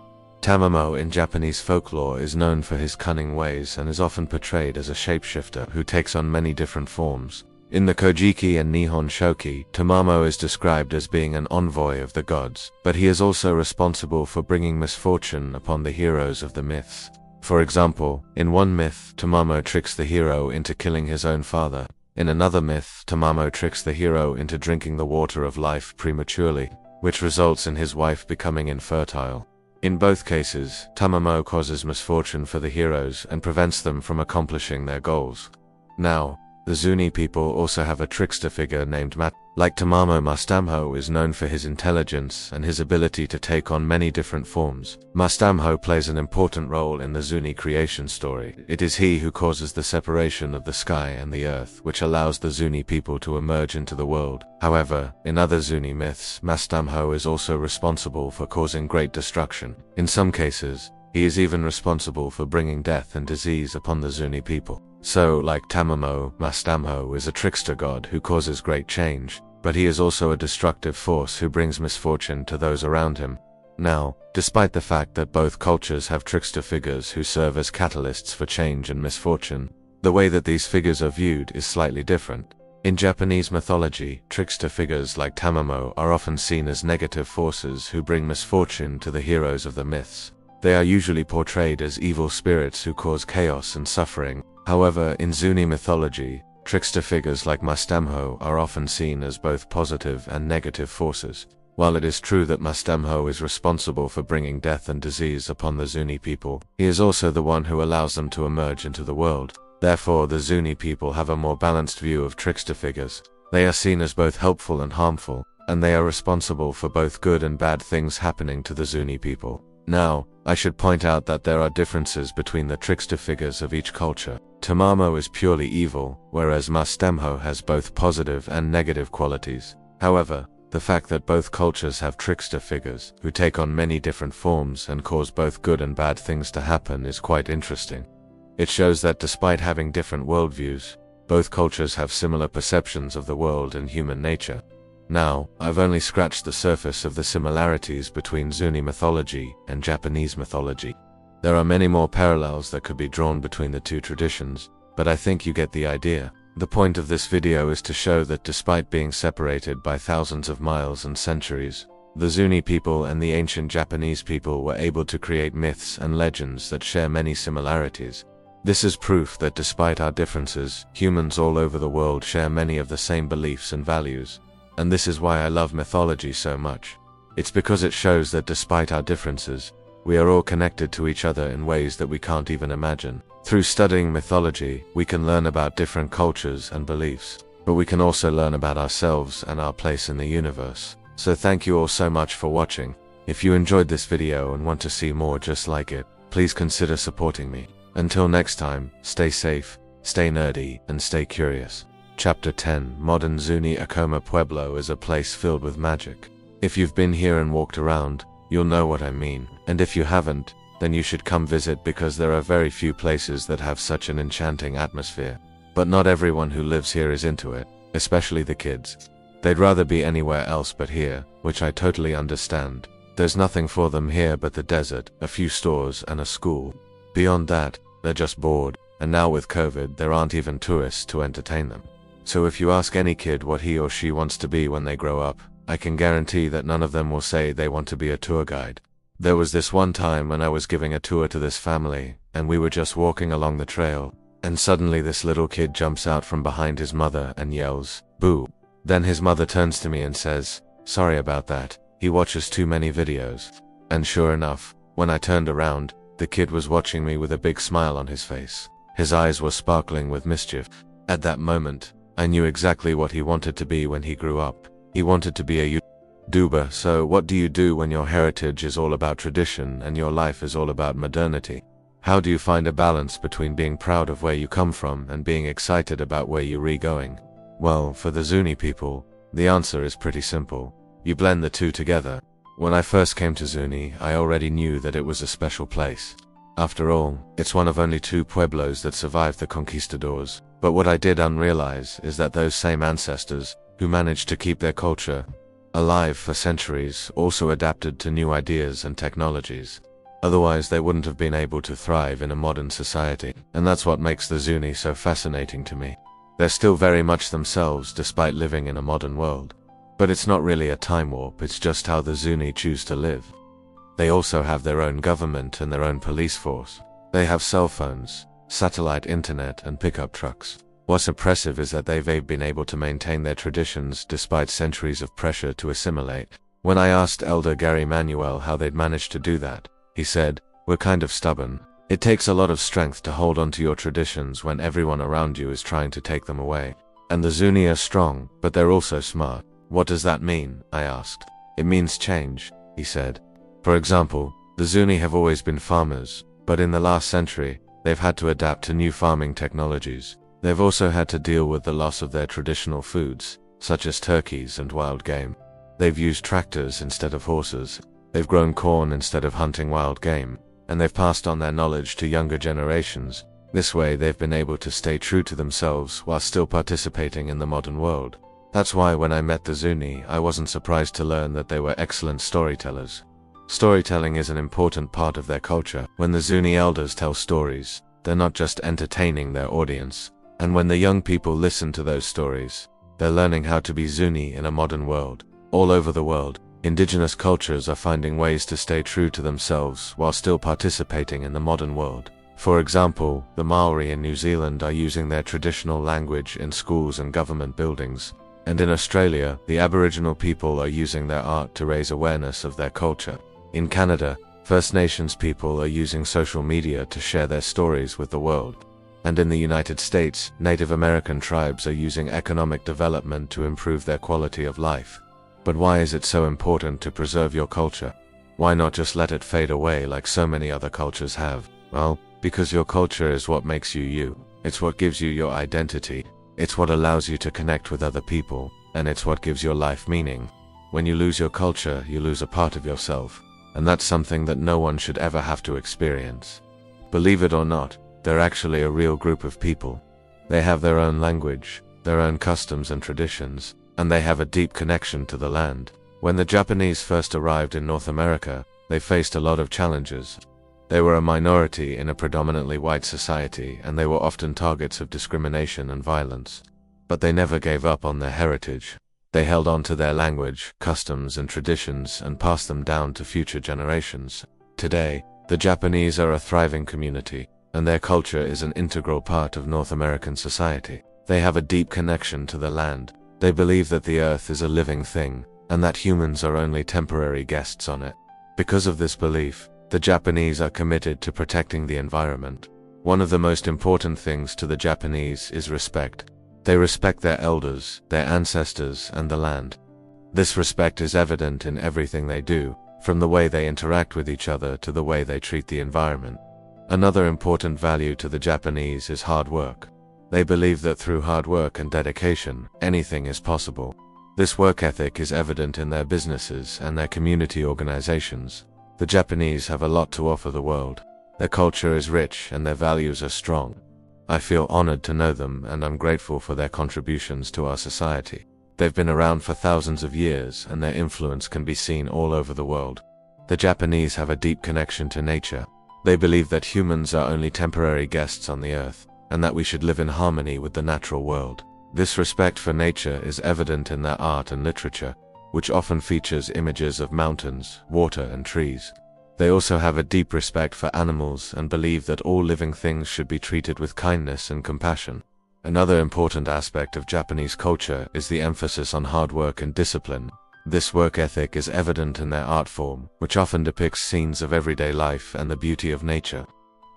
Tamamo in Japanese folklore is known for his cunning ways and is often portrayed as a shapeshifter who takes on many different forms. In the Kojiki and Nihon Shoki, Tamamo is described as being an envoy of the gods, but he is also responsible for bringing misfortune upon the heroes of the myths. For example, in one myth, Tamamo tricks the hero into killing his own father. In another myth, Tamamo tricks the hero into drinking the water of life prematurely, which results in his wife becoming infertile. In both cases, Tamamo causes misfortune for the heroes and prevents them from accomplishing their goals. Now, the Zuni people also have a trickster figure named Mat. Like Tamamo, Mastamho is known for his intelligence and his ability to take on many different forms. Mastamho plays an important role in the Zuni creation story. It is he who causes the separation of the sky and the earth, which allows the Zuni people to emerge into the world. However, in other Zuni myths, Mastamho is also responsible for causing great destruction. In some cases, he is even responsible for bringing death and disease upon the Zuni people. So, like Tamamo, Mastamho is a trickster god who causes great change, but he is also a destructive force who brings misfortune to those around him. Now, despite the fact that both cultures have trickster figures who serve as catalysts for change and misfortune, the way that these figures are viewed is slightly different. In Japanese mythology, trickster figures like Tamamo are often seen as negative forces who bring misfortune to the heroes of the myths. They are usually portrayed as evil spirits who cause chaos and suffering, However, in Zuni mythology, trickster figures like Mastemho are often seen as both positive and negative forces. While it is true that Mastemho is responsible for bringing death and disease upon the Zuni people, he is also the one who allows them to emerge into the world. Therefore, the Zuni people have a more balanced view of trickster figures. They are seen as both helpful and harmful, and they are responsible for both good and bad things happening to the Zuni people. Now, I should point out that there are differences between the trickster figures of each culture. Tamamo is purely evil, whereas Mastemho has both positive and negative qualities. However, the fact that both cultures have trickster figures, who take on many different forms and cause both good and bad things to happen, is quite interesting. It shows that despite having different worldviews, both cultures have similar perceptions of the world and human nature. Now, I've only scratched the surface of the similarities between Zuni mythology and Japanese mythology. There are many more parallels that could be drawn between the two traditions, but I think you get the idea. The point of this video is to show that despite being separated by thousands of miles and centuries, the Zuni people and the ancient Japanese people were able to create myths and legends that share many similarities. This is proof that despite our differences, humans all over the world share many of the same beliefs and values. And this is why I love mythology so much. It's because it shows that despite our differences, we are all connected to each other in ways that we can't even imagine. Through studying mythology, we can learn about different cultures and beliefs, but we can also learn about ourselves and our place in the universe. So thank you all so much for watching. If you enjoyed this video and want to see more just like it, please consider supporting me. Until next time, stay safe, stay nerdy, and stay curious. Chapter 10: Modern Zuni Acoma Pueblo is a place filled with magic. If you've been here and walked around, you'll know what I mean. And if you haven't, then you should come visit because there are very few places that have such an enchanting atmosphere. But not everyone who lives here is into it, especially the kids. They'd rather be anywhere else but here, which I totally understand. There's nothing for them here but the desert, a few stores, and a school. Beyond that, they're just bored, and now with COVID, there aren't even tourists to entertain them. So if you ask any kid what he or she wants to be when they grow up, I can guarantee that none of them will say they want to be a tour guide. There was this one time when I was giving a tour to this family, and we were just walking along the trail, and suddenly this little kid jumps out from behind his mother and yells, "Boo!" Then his mother turns to me and says, "Sorry about that, he watches too many videos." And sure enough, when I turned around, the kid was watching me with a big smile on his face. His eyes were sparkling with mischief. At that moment, I knew exactly what he wanted to be when he grew up. He wanted to be a YouTuber. So what do you do when your heritage is all about tradition and your life is all about modernity? How do you find a balance between being proud of where you come from and being excited about where you're going? Well, for the Zuni people, the answer is pretty simple. You blend the two together. When I first came to Zuni, I already knew that it was a special place. After all, it's one of only 2 pueblos that survived the conquistadors. But what I did unrealize is that those same ancestors, who managed to keep their culture alive for centuries, also adapted to new ideas and technologies. Otherwise, they wouldn't have been able to thrive in a modern society. And that's what makes the Zuni so fascinating to me. They're still very much themselves despite living in a modern world. But it's not really a time warp, it's just how the Zuni choose to live. They also have their own government and their own police force. They have cell phones, satellite internet, and pickup trucks. What's impressive is that they've been able to maintain their traditions despite centuries of pressure to assimilate. When I asked Elder Gary Manuel how they'd managed to do that, he said, "We're kind of stubborn. It takes a lot of strength to hold on to your traditions when everyone around you is trying to take them away. And the Zuni are strong, but they're also smart." "What does that mean?" I asked. "It means change," he said. For example, the Zuni have always been farmers, but in the last century, they've had to adapt to new farming technologies. They've also had to deal with the loss of their traditional foods, such as turkeys and wild game. They've used tractors instead of horses. They've grown corn instead of hunting wild game, and they've passed on their knowledge to younger generations. This way, they've been able to stay true to themselves while still participating in the modern world. That's why when I met the Zuni, I wasn't surprised to learn that they were excellent storytellers. Storytelling is an important part of their culture. When the Zuni elders tell stories, they're not just entertaining their audience. And when the young people listen to those stories, they're learning how to be Zuni in a modern world. All over the world, indigenous cultures are finding ways to stay true to themselves while still participating in the modern world. For example, the Maori in New Zealand are using their traditional language in schools and government buildings, and in Australia, the Aboriginal people are using their art to raise awareness of their culture. In Canada, First Nations people are using social media to share their stories with the world. And in the United States, Native American tribes are using economic development to improve their quality of life. But why is it so important to preserve your culture? Why not just let it fade away like so many other cultures have? Well, because your culture is what makes you you. It's what gives you your identity. It's what allows you to connect with other people, and it's what gives your life meaning. When you lose your culture, you lose a part of yourself, and that's something that no one should ever have to experience. Believe it or not, they're actually a real group of people. They have their own language, their own customs and traditions, and they have a deep connection to the land. When the Japanese first arrived in North America, they faced a lot of challenges. They were a minority in a predominantly white society, and they were often targets of discrimination and violence. But they never gave up on their heritage. They held on to their language, customs, and traditions and passed them down to future generations. Today, the Japanese are a thriving community, and their culture is an integral part of North American society. They have a deep connection to the land. They believe that the earth is a living thing, and that humans are only temporary guests on it. Because of this belief, the Japanese are committed to protecting the environment. One of the most important things to the Japanese is respect. They respect their elders, their ancestors, and the land. This respect is evident in everything they do, from the way they interact with each other to the way they treat the environment. Another important value to the Japanese is hard work. They believe that through hard work and dedication, anything is possible. This work ethic is evident in their businesses and their community organizations. The Japanese have a lot to offer the world. Their culture is rich and their values are strong. I feel honored to know them, and I'm grateful for their contributions to our society. They've been around for thousands of years, and their influence can be seen all over the world. The Japanese have a deep connection to nature. They believe that humans are only temporary guests on the earth, and that we should live in harmony with the natural world. This respect for nature is evident in their art and literature, which often features images of mountains, water, and trees. They also have a deep respect for animals and believe that all living things should be treated with kindness and compassion. Another important aspect of Japanese culture is the emphasis on hard work and discipline. This work ethic is evident in their art form, which often depicts scenes of everyday life and the beauty of nature.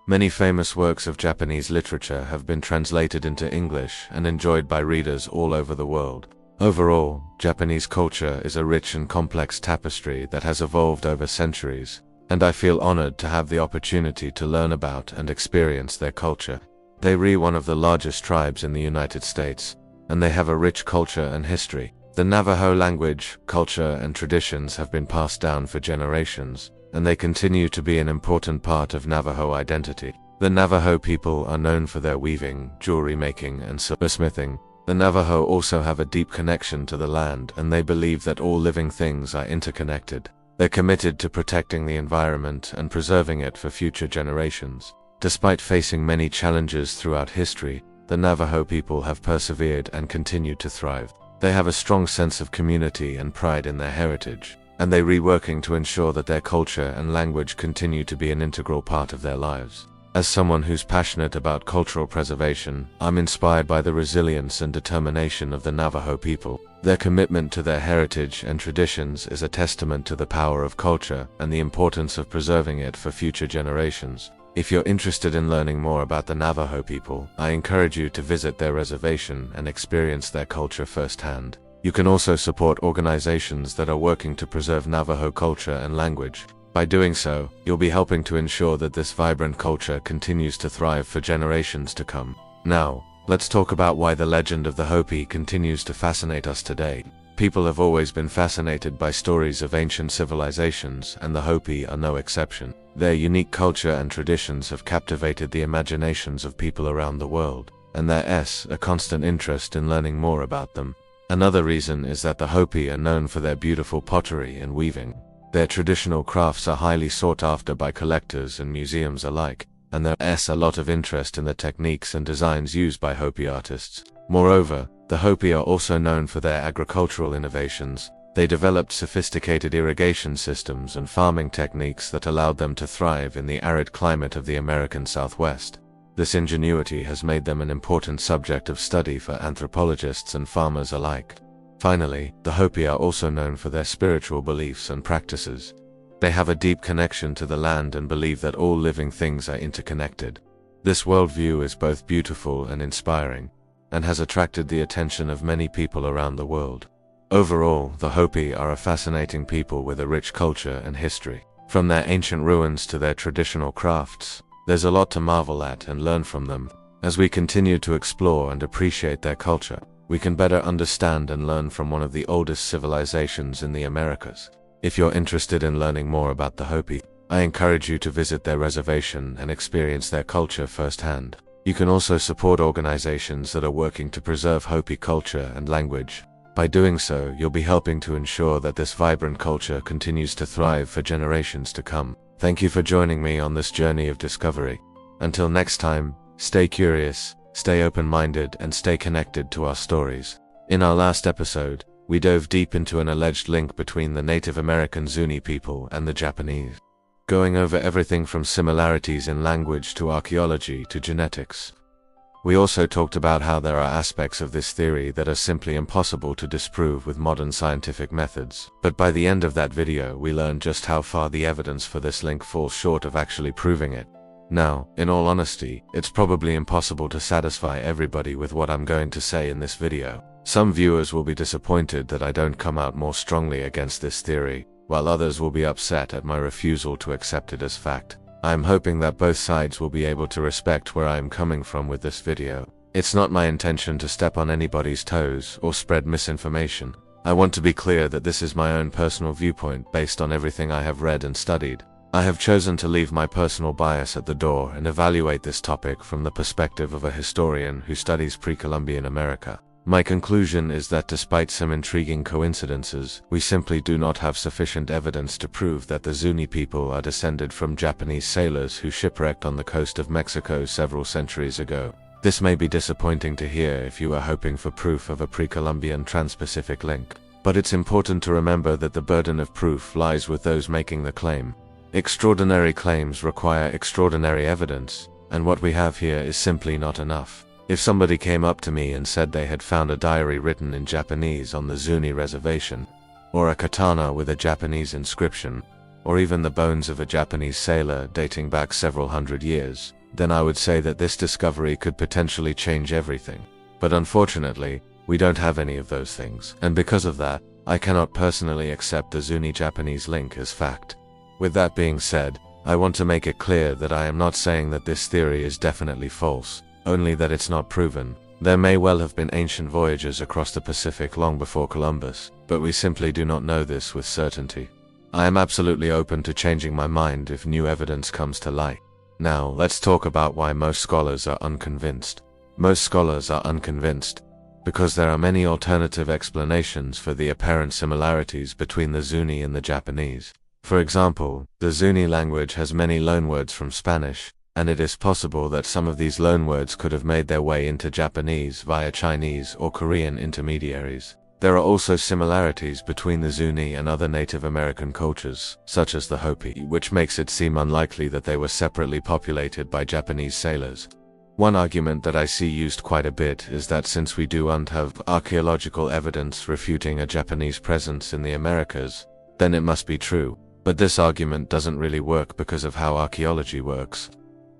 Many famous works of Japanese literature have been translated into English and enjoyed by readers all over the world. Overall, Japanese culture is a rich and complex tapestry that has evolved over centuries, and I feel honored to have the opportunity to learn about and experience their culture. They are one of the largest tribes in the United States, and they have a rich culture and history. The Navajo language, culture, and traditions have been passed down for generations, and they continue to be an important part of Navajo identity. The Navajo people are known for their weaving, jewelry making, and silversmithing. The Navajo also have a deep connection to the land, and they believe that all living things are interconnected. They're committed to protecting the environment and preserving it for future generations. Despite facing many challenges throughout history, the Navajo people have persevered and continue to thrive. They have a strong sense of community and pride in their heritage, and they are working to ensure that their culture and language continue to be an integral part of their lives. As someone who's passionate about cultural preservation, I'm inspired by the resilience and determination of the Navajo people. Their commitment to their heritage and traditions is a testament to the power of culture and the importance of preserving it for future generations. If you're interested in learning more about the Navajo people, I encourage you to visit their reservation and experience their culture firsthand. You can also support organizations that are working to preserve Navajo culture and language. By doing so, you'll be helping to ensure that this vibrant culture continues to thrive for generations to come. Now, let's talk about why the legend of the Hopi continues to fascinate us today. People have always been fascinated by stories of ancient civilizations, and the Hopi are no exception. Their unique culture and traditions have captivated the imaginations of people around the world, and there is a constant interest in learning more about them. Another reason is that the Hopi are known for their beautiful pottery and weaving. Their traditional crafts are highly sought after by collectors and museums alike, and there is a lot of interest in the techniques and designs used by Hopi artists. Moreover, the Hopi are also known for their agricultural innovations. They developed sophisticated irrigation systems and farming techniques that allowed them to thrive in the arid climate of the American Southwest. This ingenuity has made them an important subject of study for anthropologists and farmers alike. Finally, the Hopi are also known for their spiritual beliefs and practices. They have a deep connection to the land and believe that all living things are interconnected. This worldview is both beautiful and inspiring, and has attracted the attention of many people around the world. Overall, the Hopi are a fascinating people with a rich culture and history. From their ancient ruins to their traditional crafts, there's a lot to marvel at and learn from them. As we continue to explore and appreciate their culture, we can better understand and learn from one of the oldest civilizations in the Americas. If you're interested in learning more about the Hopi, I encourage you to visit their reservation and experience their culture firsthand. You can also support organizations that are working to preserve Hopi culture and language. By doing so, you'll be helping to ensure that this vibrant culture continues to thrive for generations to come. Thank you for joining me on this journey of discovery. Until next time, stay curious, stay open-minded, and stay connected to our stories. In our last episode, we dove deep into an alleged link between the Native American Zuni people and the Japanese, going over everything from similarities in language to archaeology to genetics. We also talked about how there are aspects of this theory that are simply impossible to disprove with modern scientific methods. But by the end of that video, we learned just how far the evidence for this link falls short of actually proving it. Now, in all honesty, it's probably impossible to satisfy everybody with what I'm going to say in this video. Some viewers will be disappointed that I don't come out more strongly against this theory, while others will be upset at my refusal to accept it as fact. I'm hoping that both sides will be able to respect where I am coming from with this video. It's not my intention to step on anybody's toes or spread misinformation. I want to be clear that this is my own personal viewpoint based on everything I have read and studied. I have chosen to leave my personal bias at the door and evaluate this topic from the perspective of a historian who studies pre-Columbian America. My conclusion is that despite some intriguing coincidences, we simply do not have sufficient evidence to prove that the Zuni people are descended from Japanese sailors who shipwrecked on the coast of Mexico several centuries ago. This may be disappointing to hear if you are hoping for proof of a pre-Columbian trans-Pacific link, but it's important to remember that the burden of proof lies with those making the claim. Extraordinary claims require extraordinary evidence, and what we have here is simply not enough. If somebody came up to me and said they had found a diary written in Japanese on the Zuni reservation, or a katana with a Japanese inscription, or even the bones of a Japanese sailor dating back several hundred years, then I would say that this discovery could potentially change everything. But unfortunately, we don't have any of those things, and because of that, I cannot personally accept the Zuni-Japanese link as fact. With that being said, I want to make it clear that I am not saying that this theory is definitely false, only that it's not proven. There may well have been ancient voyages across the Pacific long before Columbus, but we simply do not know this with certainty. I am absolutely open to changing my mind if new evidence comes to light. Now, let's talk about why most scholars are unconvinced. Most scholars are unconvinced because there are many alternative explanations for the apparent similarities between the Zuni and the Japanese. For example, the Zuni language has many loanwords from Spanish, and it is possible that some of these loanwords could have made their way into Japanese via Chinese or Korean intermediaries. There are also similarities between the Zuni and other Native American cultures, such as the Hopi, which makes it seem unlikely that they were separately populated by Japanese sailors. One argument that I see used quite a bit is that since we don't have archaeological evidence refuting a Japanese presence in the Americas, then it must be true. But this argument doesn't really work because of how archaeology works.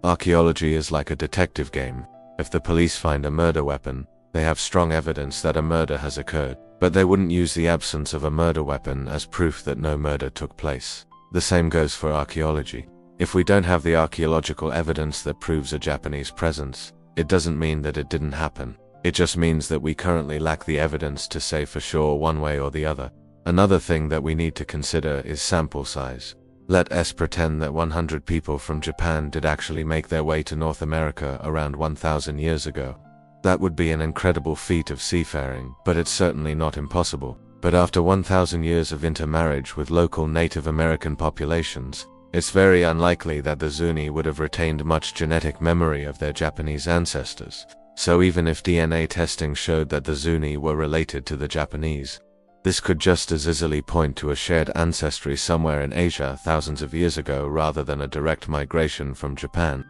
Archaeology is like a detective game. If the police find a murder weapon, they have strong evidence that a murder has occurred, but they wouldn't use the absence of a murder weapon as proof that no murder took place. The same goes for archaeology. If we don't have the archaeological evidence that proves a Japanese presence, it doesn't mean that it didn't happen. It just means that we currently lack the evidence to say for sure one way or the other. Another thing that we need to consider is sample size. Let us pretend that 100 people from Japan did actually make their way to North America around 1,000 years ago. That would be an incredible feat of seafaring, but it's certainly not impossible. But after 1,000 years of intermarriage with local Native American populations, it's very unlikely that the Zuni would have retained much genetic memory of their Japanese ancestors. So even if DNA testing showed that the Zuni were related to the Japanese, This could just as easily point to a shared ancestry somewhere in Asia thousands of years ago rather than a direct migration from Japan.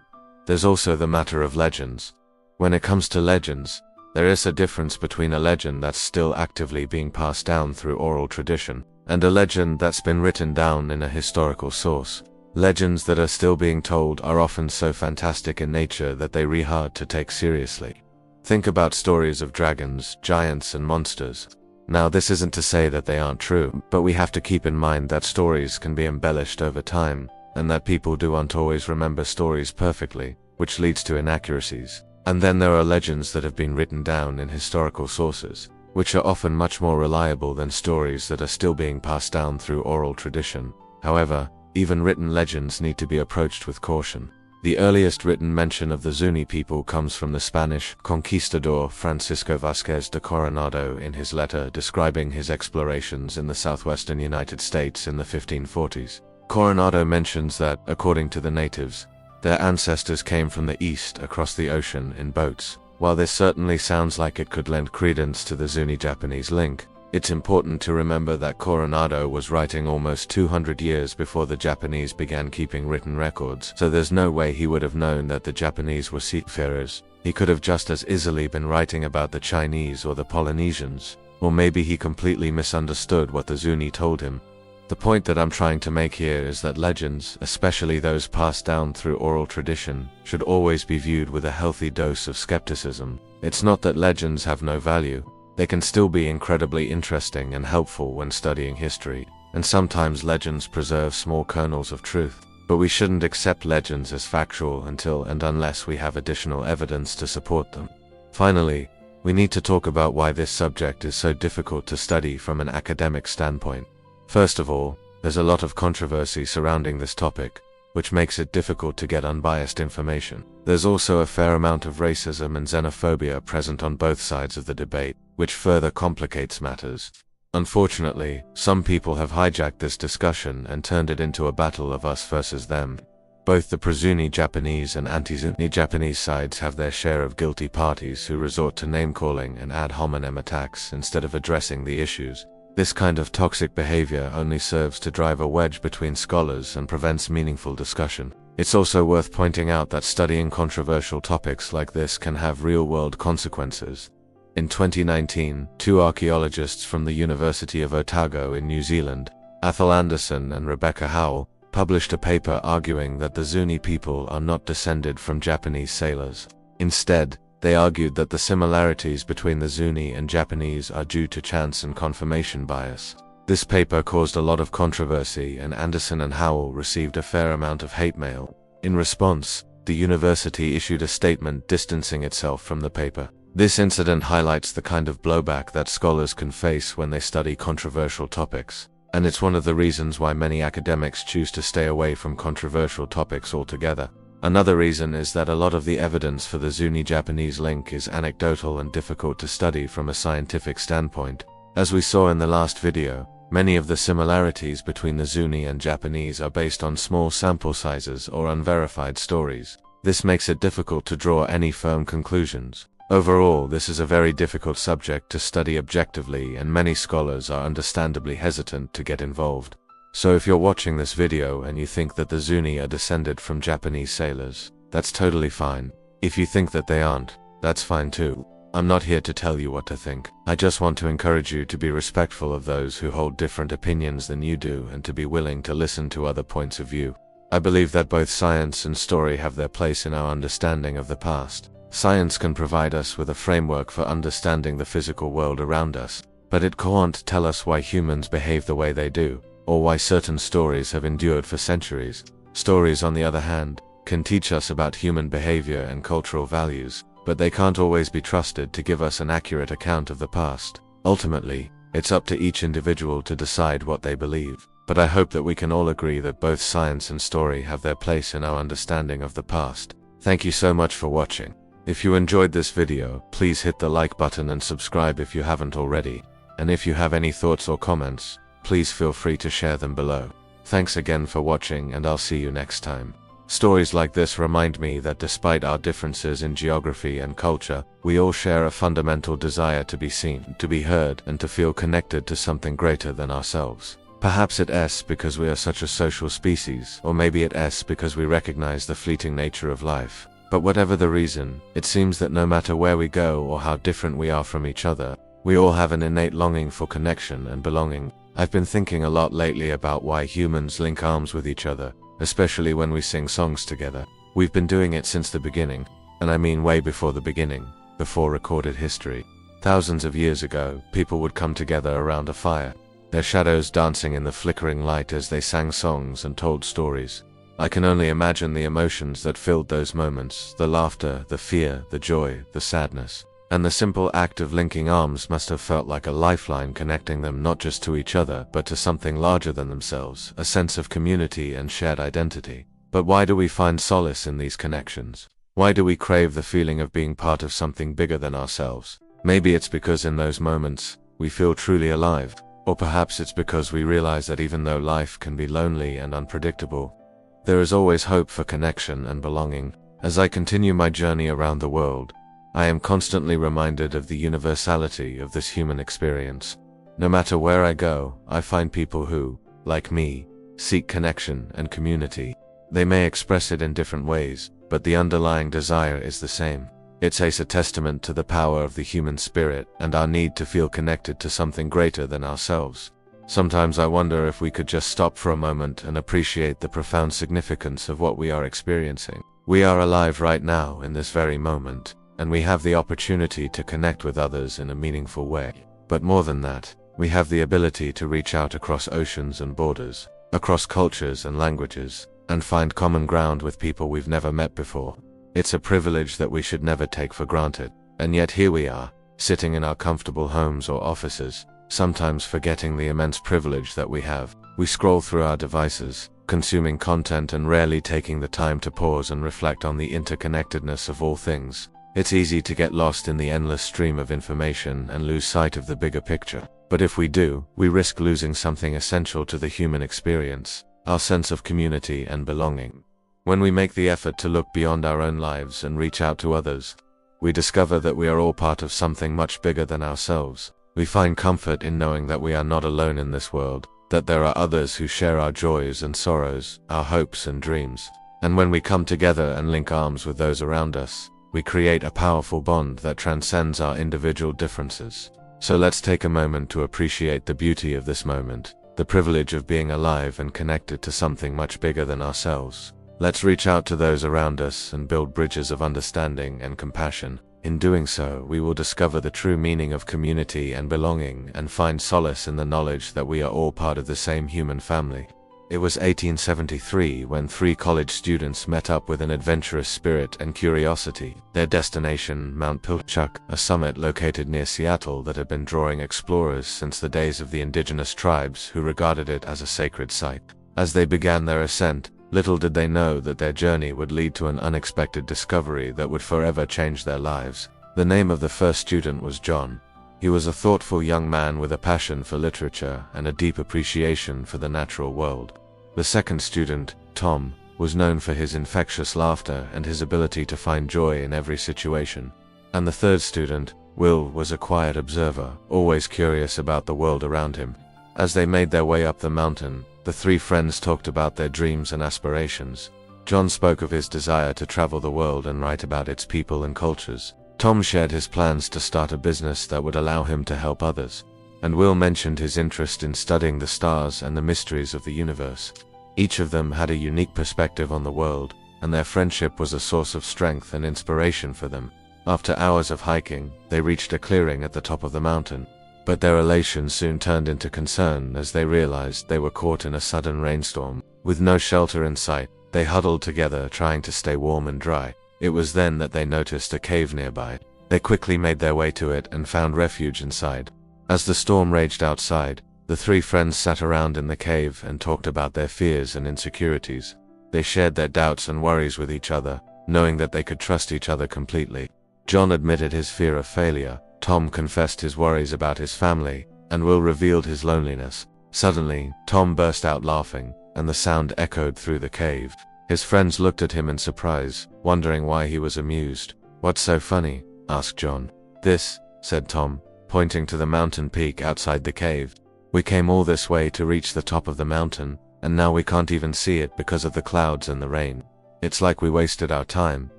There's also the matter of legends. When it comes to legends, there is a difference between a legend that's still actively being passed down through oral tradition, and a legend that's been written down in a historical source. Legends that are still being told are often so fantastic in nature that they're really hard to take seriously. Think about stories of dragons, giants, and monsters. Now, this isn't to say that they aren't true, but we have to keep in mind that stories can be embellished over time, and that people don't always remember stories perfectly, which leads to inaccuracies. And then there are legends that have been written down in historical sources, which are often much more reliable than stories that are still being passed down through oral tradition. However, even written legends need to be approached with caution. The earliest written mention of the Zuni people comes from the Spanish conquistador Francisco Vázquez de Coronado in his letter describing his explorations in the southwestern United States in the 1540s. Coronado mentions that, according to the natives, their ancestors came from the east across the ocean in boats. While this certainly sounds like it could lend credence to the Zuni-Japanese link, it's important to remember that Coronado was writing almost 200 years before the Japanese began keeping written records, so there's no way he would have known that the Japanese were seafarers. He could have just as easily been writing about the Chinese or the Polynesians, or maybe he completely misunderstood what the Zuni told him. The point that I'm trying to make here is that legends, especially those passed down through oral tradition, should always be viewed with a healthy dose of skepticism. It's not that legends have no value. They can still be incredibly interesting and helpful when studying history, and sometimes legends preserve small kernels of truth. But we shouldn't accept legends as factual until and unless we have additional evidence to support them. Finally, we need to talk about why this subject is so difficult to study from an academic standpoint. First of all, there's a lot of controversy surrounding this topic, which makes it difficult to get unbiased information. There's also a fair amount of racism and xenophobia present on both sides of the debate, which further complicates matters. Unfortunately, some people have hijacked this discussion and turned it into a battle of us versus them. Both the pro-Zuni Japanese and anti-Zuni Japanese sides have their share of guilty parties who resort to name-calling and ad hominem attacks instead of addressing the issues. This kind of toxic behavior only serves to drive a wedge between scholars and prevents meaningful discussion. It's also worth pointing out that studying controversial topics like this can have real-world consequences. In 2019, two archaeologists from the University of Otago in New Zealand, Athol Anderson and Rebecca Howell, published a paper arguing that the Zuni people are not descended from Japanese sailors. Instead, they argued that the similarities between the Zuni and Japanese are due to chance and confirmation bias. This paper caused a lot of controversy, and Anderson and Howell received a fair amount of hate mail. In response, the university issued a statement distancing itself from the paper. This incident highlights the kind of blowback that scholars can face when they study controversial topics, and it's one of the reasons why many academics choose to stay away from controversial topics altogether. Another reason is that a lot of the evidence for the Zuni-Japanese link is anecdotal and difficult to study from a scientific standpoint. As we saw in the last video, many of the similarities between the Zuni and Japanese are based on small sample sizes or unverified stories. This makes it difficult to draw any firm conclusions. Overall, this is a very difficult subject to study objectively, and many scholars are understandably hesitant to get involved. So if you're watching this video and you think that the Zuni are descended from Japanese sailors, that's totally fine. If you think that they aren't, that's fine too. I'm not here to tell you what to think. I just want to encourage you to be respectful of those who hold different opinions than you do, and to be willing to listen to other points of view. I believe that both science and story have their place in our understanding of the past. Science can provide us with a framework for understanding the physical world around us, but it can't tell us why humans behave the way they do, or why certain stories have endured for centuries. Stories, on the other hand, can teach us about human behavior and cultural values, but they can't always be trusted to give us an accurate account of the past. Ultimately, it's up to each individual to decide what they believe, but I hope that we can all agree that both science and story have their place in our understanding of the past. Thank you so much for watching. If you enjoyed this video, please hit the like button and subscribe if you haven't already. And if you have any thoughts or comments, please feel free to share them below. Thanks again for watching, and I'll see you next time. Stories like this remind me that despite our differences in geography and culture, we all share a fundamental desire to be seen, to be heard, and to feel connected to something greater than ourselves. Perhaps it's because we are such a social species, or maybe it's because we recognize the fleeting nature of life. But whatever the reason, it seems that no matter where we go or how different we are from each other, we all have an innate longing for connection and belonging. I've been thinking a lot lately about why humans link arms with each other, especially when we sing songs together. We've been doing it since the beginning, and I mean way before the beginning, before recorded history. Thousands of years ago, people would come together around a fire, their shadows dancing in the flickering light as they sang songs and told stories. I can only imagine the emotions that filled those moments, the laughter, the fear, the joy, the sadness. And the simple act of linking arms must have felt like a lifeline connecting them not just to each other but to something larger than themselves, a sense of community and shared identity. But why do we find solace in these connections? Why do we crave the feeling of being part of something bigger than ourselves? Maybe it's because in those moments, we feel truly alive. Or perhaps it's because we realize that even though life can be lonely and unpredictable, there is always hope for connection and belonging. As I continue my journey around the world, I am constantly reminded of the universality of this human experience. No matter where I go, I find people who, like me, seek connection and community. They may express it in different ways, but the underlying desire is the same. It's a testament to the power of the human spirit and our need to feel connected to something greater than ourselves. Sometimes I wonder if we could just stop for a moment and appreciate the profound significance of what we are experiencing. We are alive right now in this very moment, and we have the opportunity to connect with others in a meaningful way. But more than that, we have the ability to reach out across oceans and borders, across cultures and languages, and find common ground with people we've never met before. It's a privilege that we should never take for granted. And yet here we are, sitting in our comfortable homes or offices, sometimes forgetting the immense privilege that we have. We scroll through our devices, consuming content and rarely taking the time to pause and reflect on the interconnectedness of all things. It's easy to get lost in the endless stream of information and lose sight of the bigger picture. But if we do, we risk losing something essential to the human experience, our sense of community and belonging. When we make the effort to look beyond our own lives and reach out to others, we discover that we are all part of something much bigger than ourselves. We find comfort in knowing that we are not alone in this world, that there are others who share our joys and sorrows, our hopes and dreams. And when we come together and link arms with those around us, we create a powerful bond that transcends our individual differences. So let's take a moment to appreciate the beauty of this moment, the privilege of being alive and connected to something much bigger than ourselves. Let's reach out to those around us and build bridges of understanding and compassion. In doing so, we will discover the true meaning of community and belonging and find solace in the knowledge that we are all part of the same human family. It was 1873 when 3 college students met up with an adventurous spirit and curiosity. Their destination, Mount Pilchuck, a summit located near Seattle that had been drawing explorers since the days of the indigenous tribes who regarded it as a sacred site. As they began their ascent, little did they know that their journey would lead to an unexpected discovery that would forever change their lives. The name of the first student was John. He was a thoughtful young man with a passion for literature and a deep appreciation for the natural world. The second student, Tom, was known for his infectious laughter and his ability to find joy in every situation. And the third student, Will, was a quiet observer, always curious about the world around him. As they made their way up the mountain, the 3 friends talked about their dreams and aspirations. John spoke of his desire to travel the world and write about its people and cultures. Tom shared his plans to start a business that would allow him to help others. And Will mentioned his interest in studying the stars and the mysteries of the universe. Each of them had a unique perspective on the world, and their friendship was a source of strength and inspiration for them. After hours of hiking, they reached a clearing at the top of the mountain. But their elation soon turned into concern as they realized they were caught in a sudden rainstorm. With no shelter in sight, they huddled together trying to stay warm and dry. It was then that they noticed a cave nearby. They quickly made their way to it and found refuge inside. As the storm raged outside, the 3 friends sat around in the cave and talked about their fears and insecurities. They shared their doubts and worries with each other, knowing that they could trust each other completely. John admitted his fear of failure, Tom confessed his worries about his family, and Will revealed his loneliness. Suddenly, Tom burst out laughing, and the sound echoed through the cave. His friends looked at him in surprise, wondering why he was amused. "What's so funny?" asked John. "This," said Tom, pointing to the mountain peak outside the cave. "We came all this way to reach the top of the mountain, and now we can't even see it because of the clouds and the rain. It's like we wasted our time."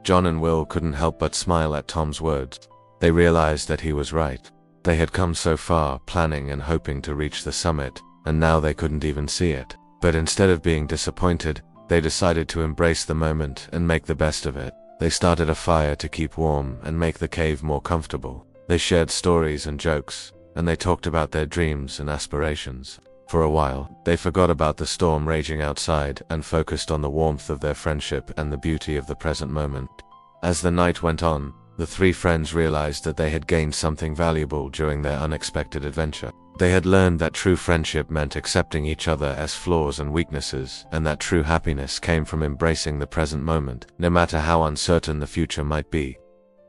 John and Will couldn't help but smile at Tom's words. They realized that he was right. They had come so far, planning and hoping to reach the summit, and now they couldn't even see it. But instead of being disappointed, they decided to embrace the moment and make the best of it. They started a fire to keep warm and make the cave more comfortable. They shared stories and jokes, and they talked about their dreams and aspirations. For a while, they forgot about the storm raging outside and focused on the warmth of their friendship and the beauty of the present moment. As the night went on, the three friends realized that they had gained something valuable during their unexpected adventure. They had learned that true friendship meant accepting each other as flaws and weaknesses, and that true happiness came from embracing the present moment, no matter how uncertain the future might be.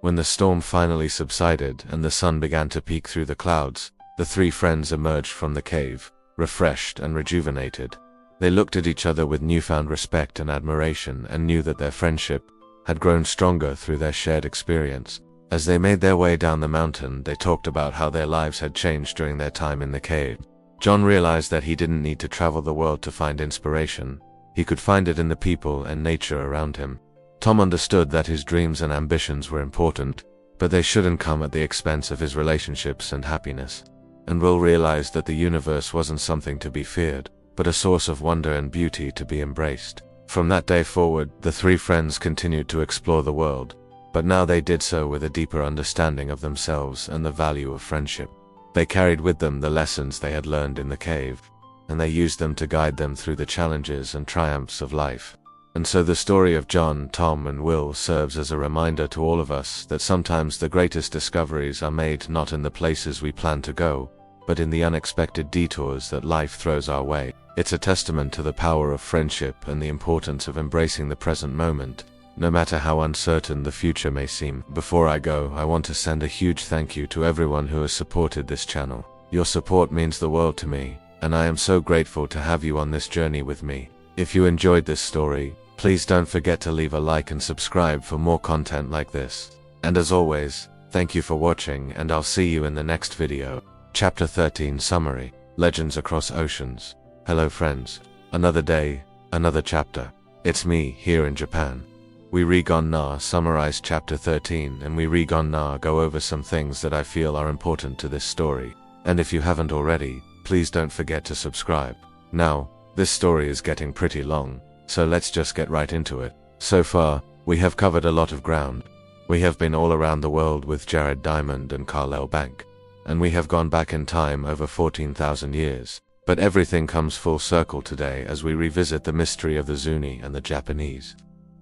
When the storm finally subsided and the sun began to peek through the clouds, the three friends emerged from the cave, refreshed and rejuvenated. They looked at each other with newfound respect and admiration and knew that their friendship had grown stronger through their shared experience. As they made their way down the mountain, they talked about how their lives had changed during their time in the cave. John realized that he didn't need to travel the world to find inspiration. He could find it in the people and nature around him. Tom understood that his dreams and ambitions were important, but they shouldn't come at the expense of his relationships and happiness. And Will realized that the universe wasn't something to be feared, but a source of wonder and beauty to be embraced. From that day forward, the three friends continued to explore the world, but now they did so with a deeper understanding of themselves and the value of friendship. They carried with them the lessons they had learned in the cave, and they used them to guide them through the challenges and triumphs of life. And so the story of John, Tom, and Will serves as a reminder to all of us that sometimes the greatest discoveries are made not in the places we plan to go, but in the unexpected detours that life throws our way. It's a testament to the power of friendship and the importance of embracing the present moment, no matter how uncertain the future may seem. Before I go, I want to send a huge thank you to everyone who has supported this channel. Your support means the world to me, and I am so grateful to have you on this journey with me. If you enjoyed this story, please don't forget to leave a like and subscribe for more content like this. And as always, thank you for watching, and I'll see you in the next video. Chapter 13 Summary: Legends Across Oceans. Hello friends. Another day, another chapter. It's me, here in Japan. We Rigon Na summarize Chapter 13, and we Rigon Na go over some things that I feel are important to this story. And if you haven't already, please don't forget to subscribe. Now, this story is getting pretty long, so let's just get right into it. So far, we have covered a lot of ground. We have been all around the world with Jared Diamond and Carlyle Bank, and we have gone back in time over 14,000 years. But everything comes full circle today as we revisit the mystery of the Zuni and the Japanese.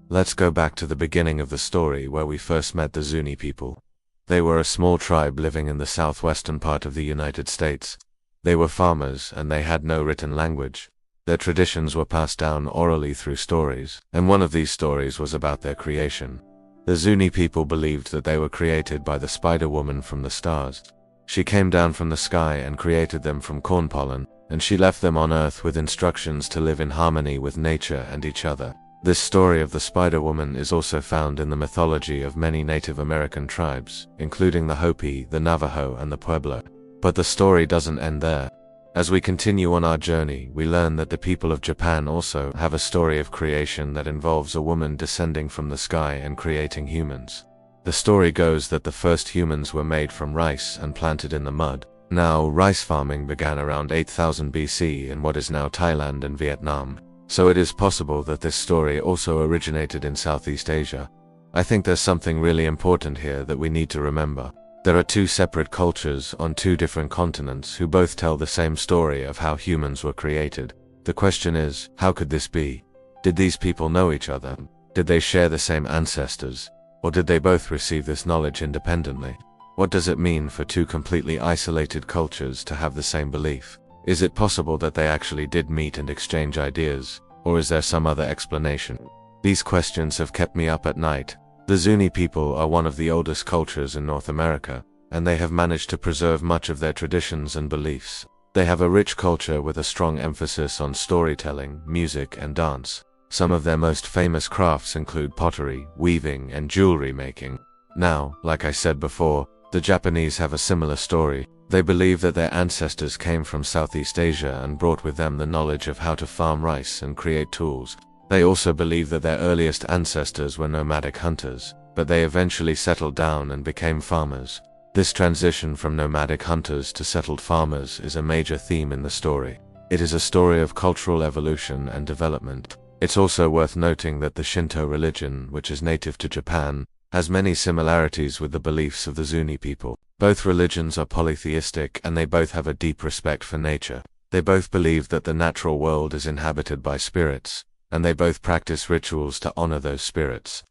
Let's go back to the beginning of the story where we first met the Zuni people. They were a small tribe living in the southwestern part of the United States. They were farmers and they had no written language. Their traditions were passed down orally through stories, and one of these stories was about their creation. The Zuni people believed that they were created by the Spider Woman from the stars. She came down from the sky and created them from corn pollen, and she left them on Earth with instructions to live in harmony with nature and each other. This story of the Spider Woman is also found in the mythology of many Native American tribes, including the Hopi, the Navajo, and the Pueblo. But the story doesn't end there. As we continue on our journey, we learn that the people of Japan also have a story of creation that involves a woman descending from the sky and creating humans. The story goes that the first humans were made from rice and planted in the mud. Now, rice farming began around 8000 BC in what is now Thailand and Vietnam, so it is possible that this story also originated in Southeast Asia. I think there's something really important here that we need to remember. There are two separate cultures on two different continents who both tell the same story of how humans were created. The question is, how could this be? Did these people know each other? Did they share the same ancestors? Or did they both receive this knowledge independently? What does it mean for two completely isolated cultures to have the same belief? Is it possible that they actually did meet and exchange ideas, or is there some other explanation? These questions have kept me up at night. The Zuni people are one of the oldest cultures in North America, and they have managed to preserve much of their traditions and beliefs. They have a rich culture with a strong emphasis on storytelling, music, and dance. Some of their most famous crafts include pottery, weaving, and jewelry making. Now, like I said before, the Japanese have a similar story. They believe that their ancestors came from Southeast Asia and brought with them the knowledge of how to farm rice and create tools. They also believe that their earliest ancestors were nomadic hunters, but they eventually settled down and became farmers. This transition from nomadic hunters to settled farmers is a major theme in the story. It is a story of cultural evolution and development. It's also worth noting that the Shinto religion, which is native to Japan, has many similarities with the beliefs of the Zuni people. Both religions are polytheistic and they both have a deep respect for nature. They both believe that the natural world is inhabited by spirits, and they both practice rituals to honor those spirits.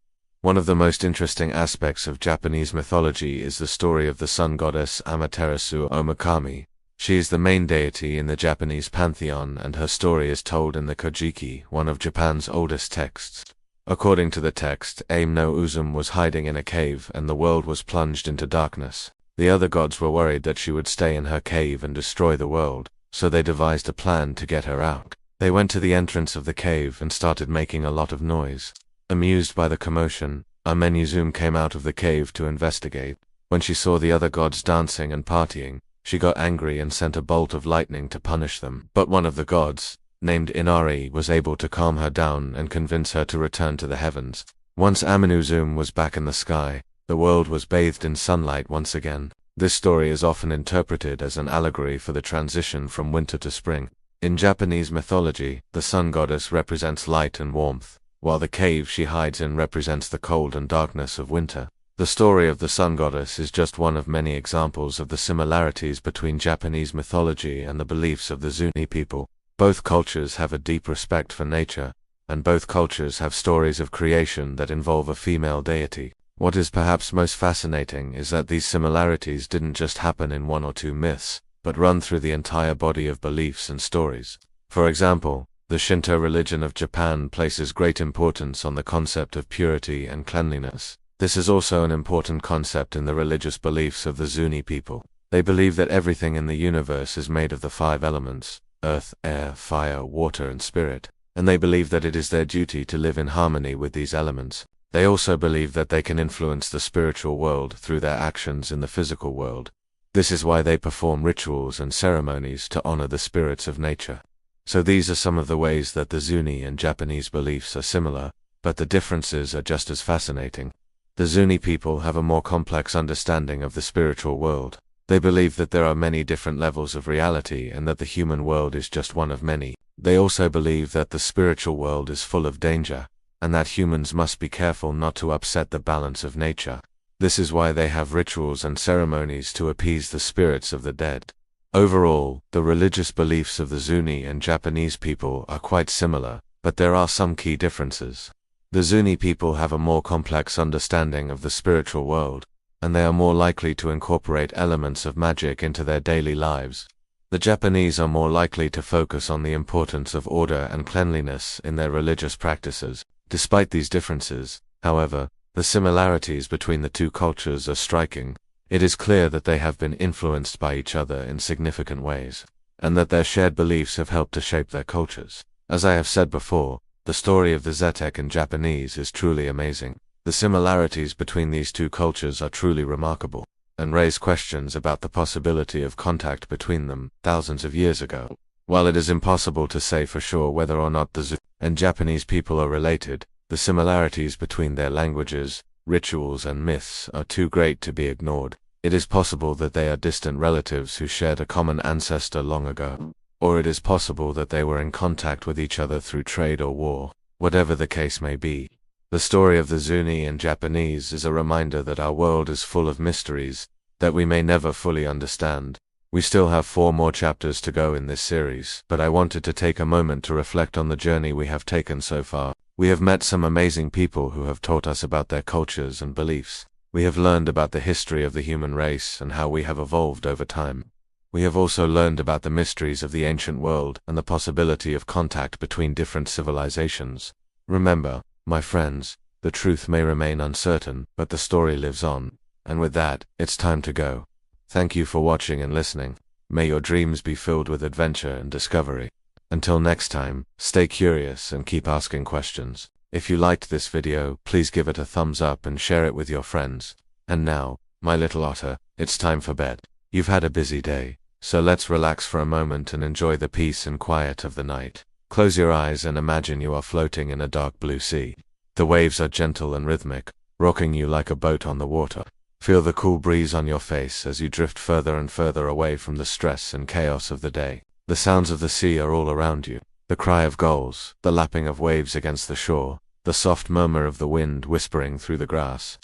One of the most interesting aspects of Japanese mythology is the story of the sun goddess Amaterasu Omikami. She is the main deity in the Japanese pantheon, and her story is told in the Kojiki, one of Japan's oldest texts. According to the text, Aim no Uzum was hiding in a cave and the world was plunged into darkness. The other gods were worried that she would stay in her cave and destroy the world, so they devised a plan to get her out. They went to the entrance of the cave and started making a lot of noise. Amused by the commotion, Amenuzum came out of the cave to investigate. When she saw the other gods dancing and partying, she got angry and sent a bolt of lightning to punish them. But one of the gods, named Inari, was able to calm her down and convince her to return to the heavens. Once Amenuzum was back in the sky, the world was bathed in sunlight once again. This story is often interpreted as an allegory for the transition from winter to spring. In Japanese mythology, the sun goddess represents light and warmth, while the cave she hides in represents the cold and darkness of winter. The story of the sun goddess is just one of many examples of the similarities between Japanese mythology and the beliefs of the Zuni people. Both cultures have a deep respect for nature, and both cultures have stories of creation that involve a female deity. What is perhaps most fascinating is that these similarities didn't just happen in one or two myths, but run through the entire body of beliefs and stories. For example, the Shinto religion of Japan places great importance on the concept of purity and cleanliness. This is also an important concept in the religious beliefs of the Zuni people. They believe that everything in the universe is made of the 5 elements: earth, air, fire, water, and spirit, and they believe that it is their duty to live in harmony with these elements. They also believe that they can influence the spiritual world through their actions in the physical world. This is why they perform rituals and ceremonies to honor the spirits of nature. So these are some of the ways that the Zuni and Japanese beliefs are similar, but the differences are just as fascinating. The Zuni people have a more complex understanding of the spiritual world. They believe that there are many different levels of reality and that the human world is just one of many. They also believe that the spiritual world is full of danger, and that humans must be careful not to upset the balance of nature. This is why they have rituals and ceremonies to appease the spirits of the dead. Overall, the religious beliefs of the Zuni and Japanese people are quite similar, but there are some key differences. The Zuni people have a more complex understanding of the spiritual world, and they are more likely to incorporate elements of magic into their daily lives. The Japanese are more likely to focus on the importance of order and cleanliness in their religious practices. Despite these differences, however, the similarities between the two cultures are striking. It is clear that they have been influenced by each other in significant ways, and that their shared beliefs have helped to shape their cultures. As I have said before, the story of the Zetek in Japanese is truly amazing. The similarities between these two cultures are truly remarkable, and raise questions about the possibility of contact between them thousands of years ago. While it is impossible to say for sure whether or not the Zuni and Japanese people are related, the similarities between their languages, rituals, and myths are too great to be ignored. It is possible that they are distant relatives who shared a common ancestor long ago, or it is possible that they were in contact with each other through trade or war. Whatever the case may be, the story of the Zuni and Japanese is a reminder that our world is full of mysteries that we may never fully understand. We still have 4 more chapters to go in this series, but I wanted to take a moment to reflect on the journey we have taken so far. We have met some amazing people who have taught us about their cultures and beliefs. We have learned about the history of the human race and how we have evolved over time. We have also learned about the mysteries of the ancient world and the possibility of contact between different civilizations. Remember, my friends, the truth may remain uncertain, but the story lives on. And with that, it's time to go. Thank you for watching and listening. May your dreams be filled with adventure and discovery. Until next time, stay curious and keep asking questions. If you liked this video, please give it a thumbs up and share it with your friends. And now, my little otter, it's time for bed. You've had a busy day, so let's relax for a moment and enjoy the peace and quiet of the night. Close your eyes and imagine you are floating in a dark blue sea. The waves are gentle and rhythmic, rocking you like a boat on the water. Feel the cool breeze on your face as you drift further and further away from the stress and chaos of the day. The sounds of the sea are all around you. The cry of gulls, the lapping of waves against the shore, the soft murmur of the wind whispering through the grass.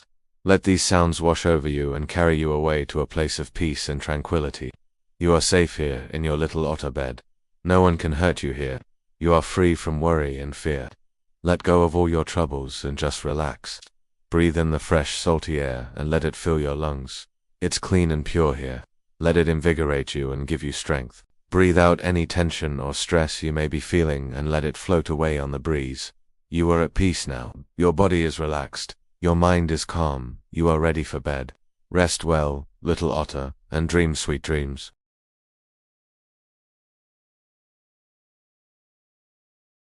Let these sounds wash over you and carry you away to a place of peace and tranquility. You are safe here in your little otter bed. No one can hurt you here. You are free from worry and fear. Let go of all your troubles and just relax. Breathe in the fresh, salty air and let it fill your lungs. It's clean and pure here. Let it invigorate you and give you strength. Breathe out any tension or stress you may be feeling and let it float away on the breeze. You are at peace now. Your body is relaxed. Your mind is calm. You are ready for bed. Rest well, little otter, and dream sweet dreams.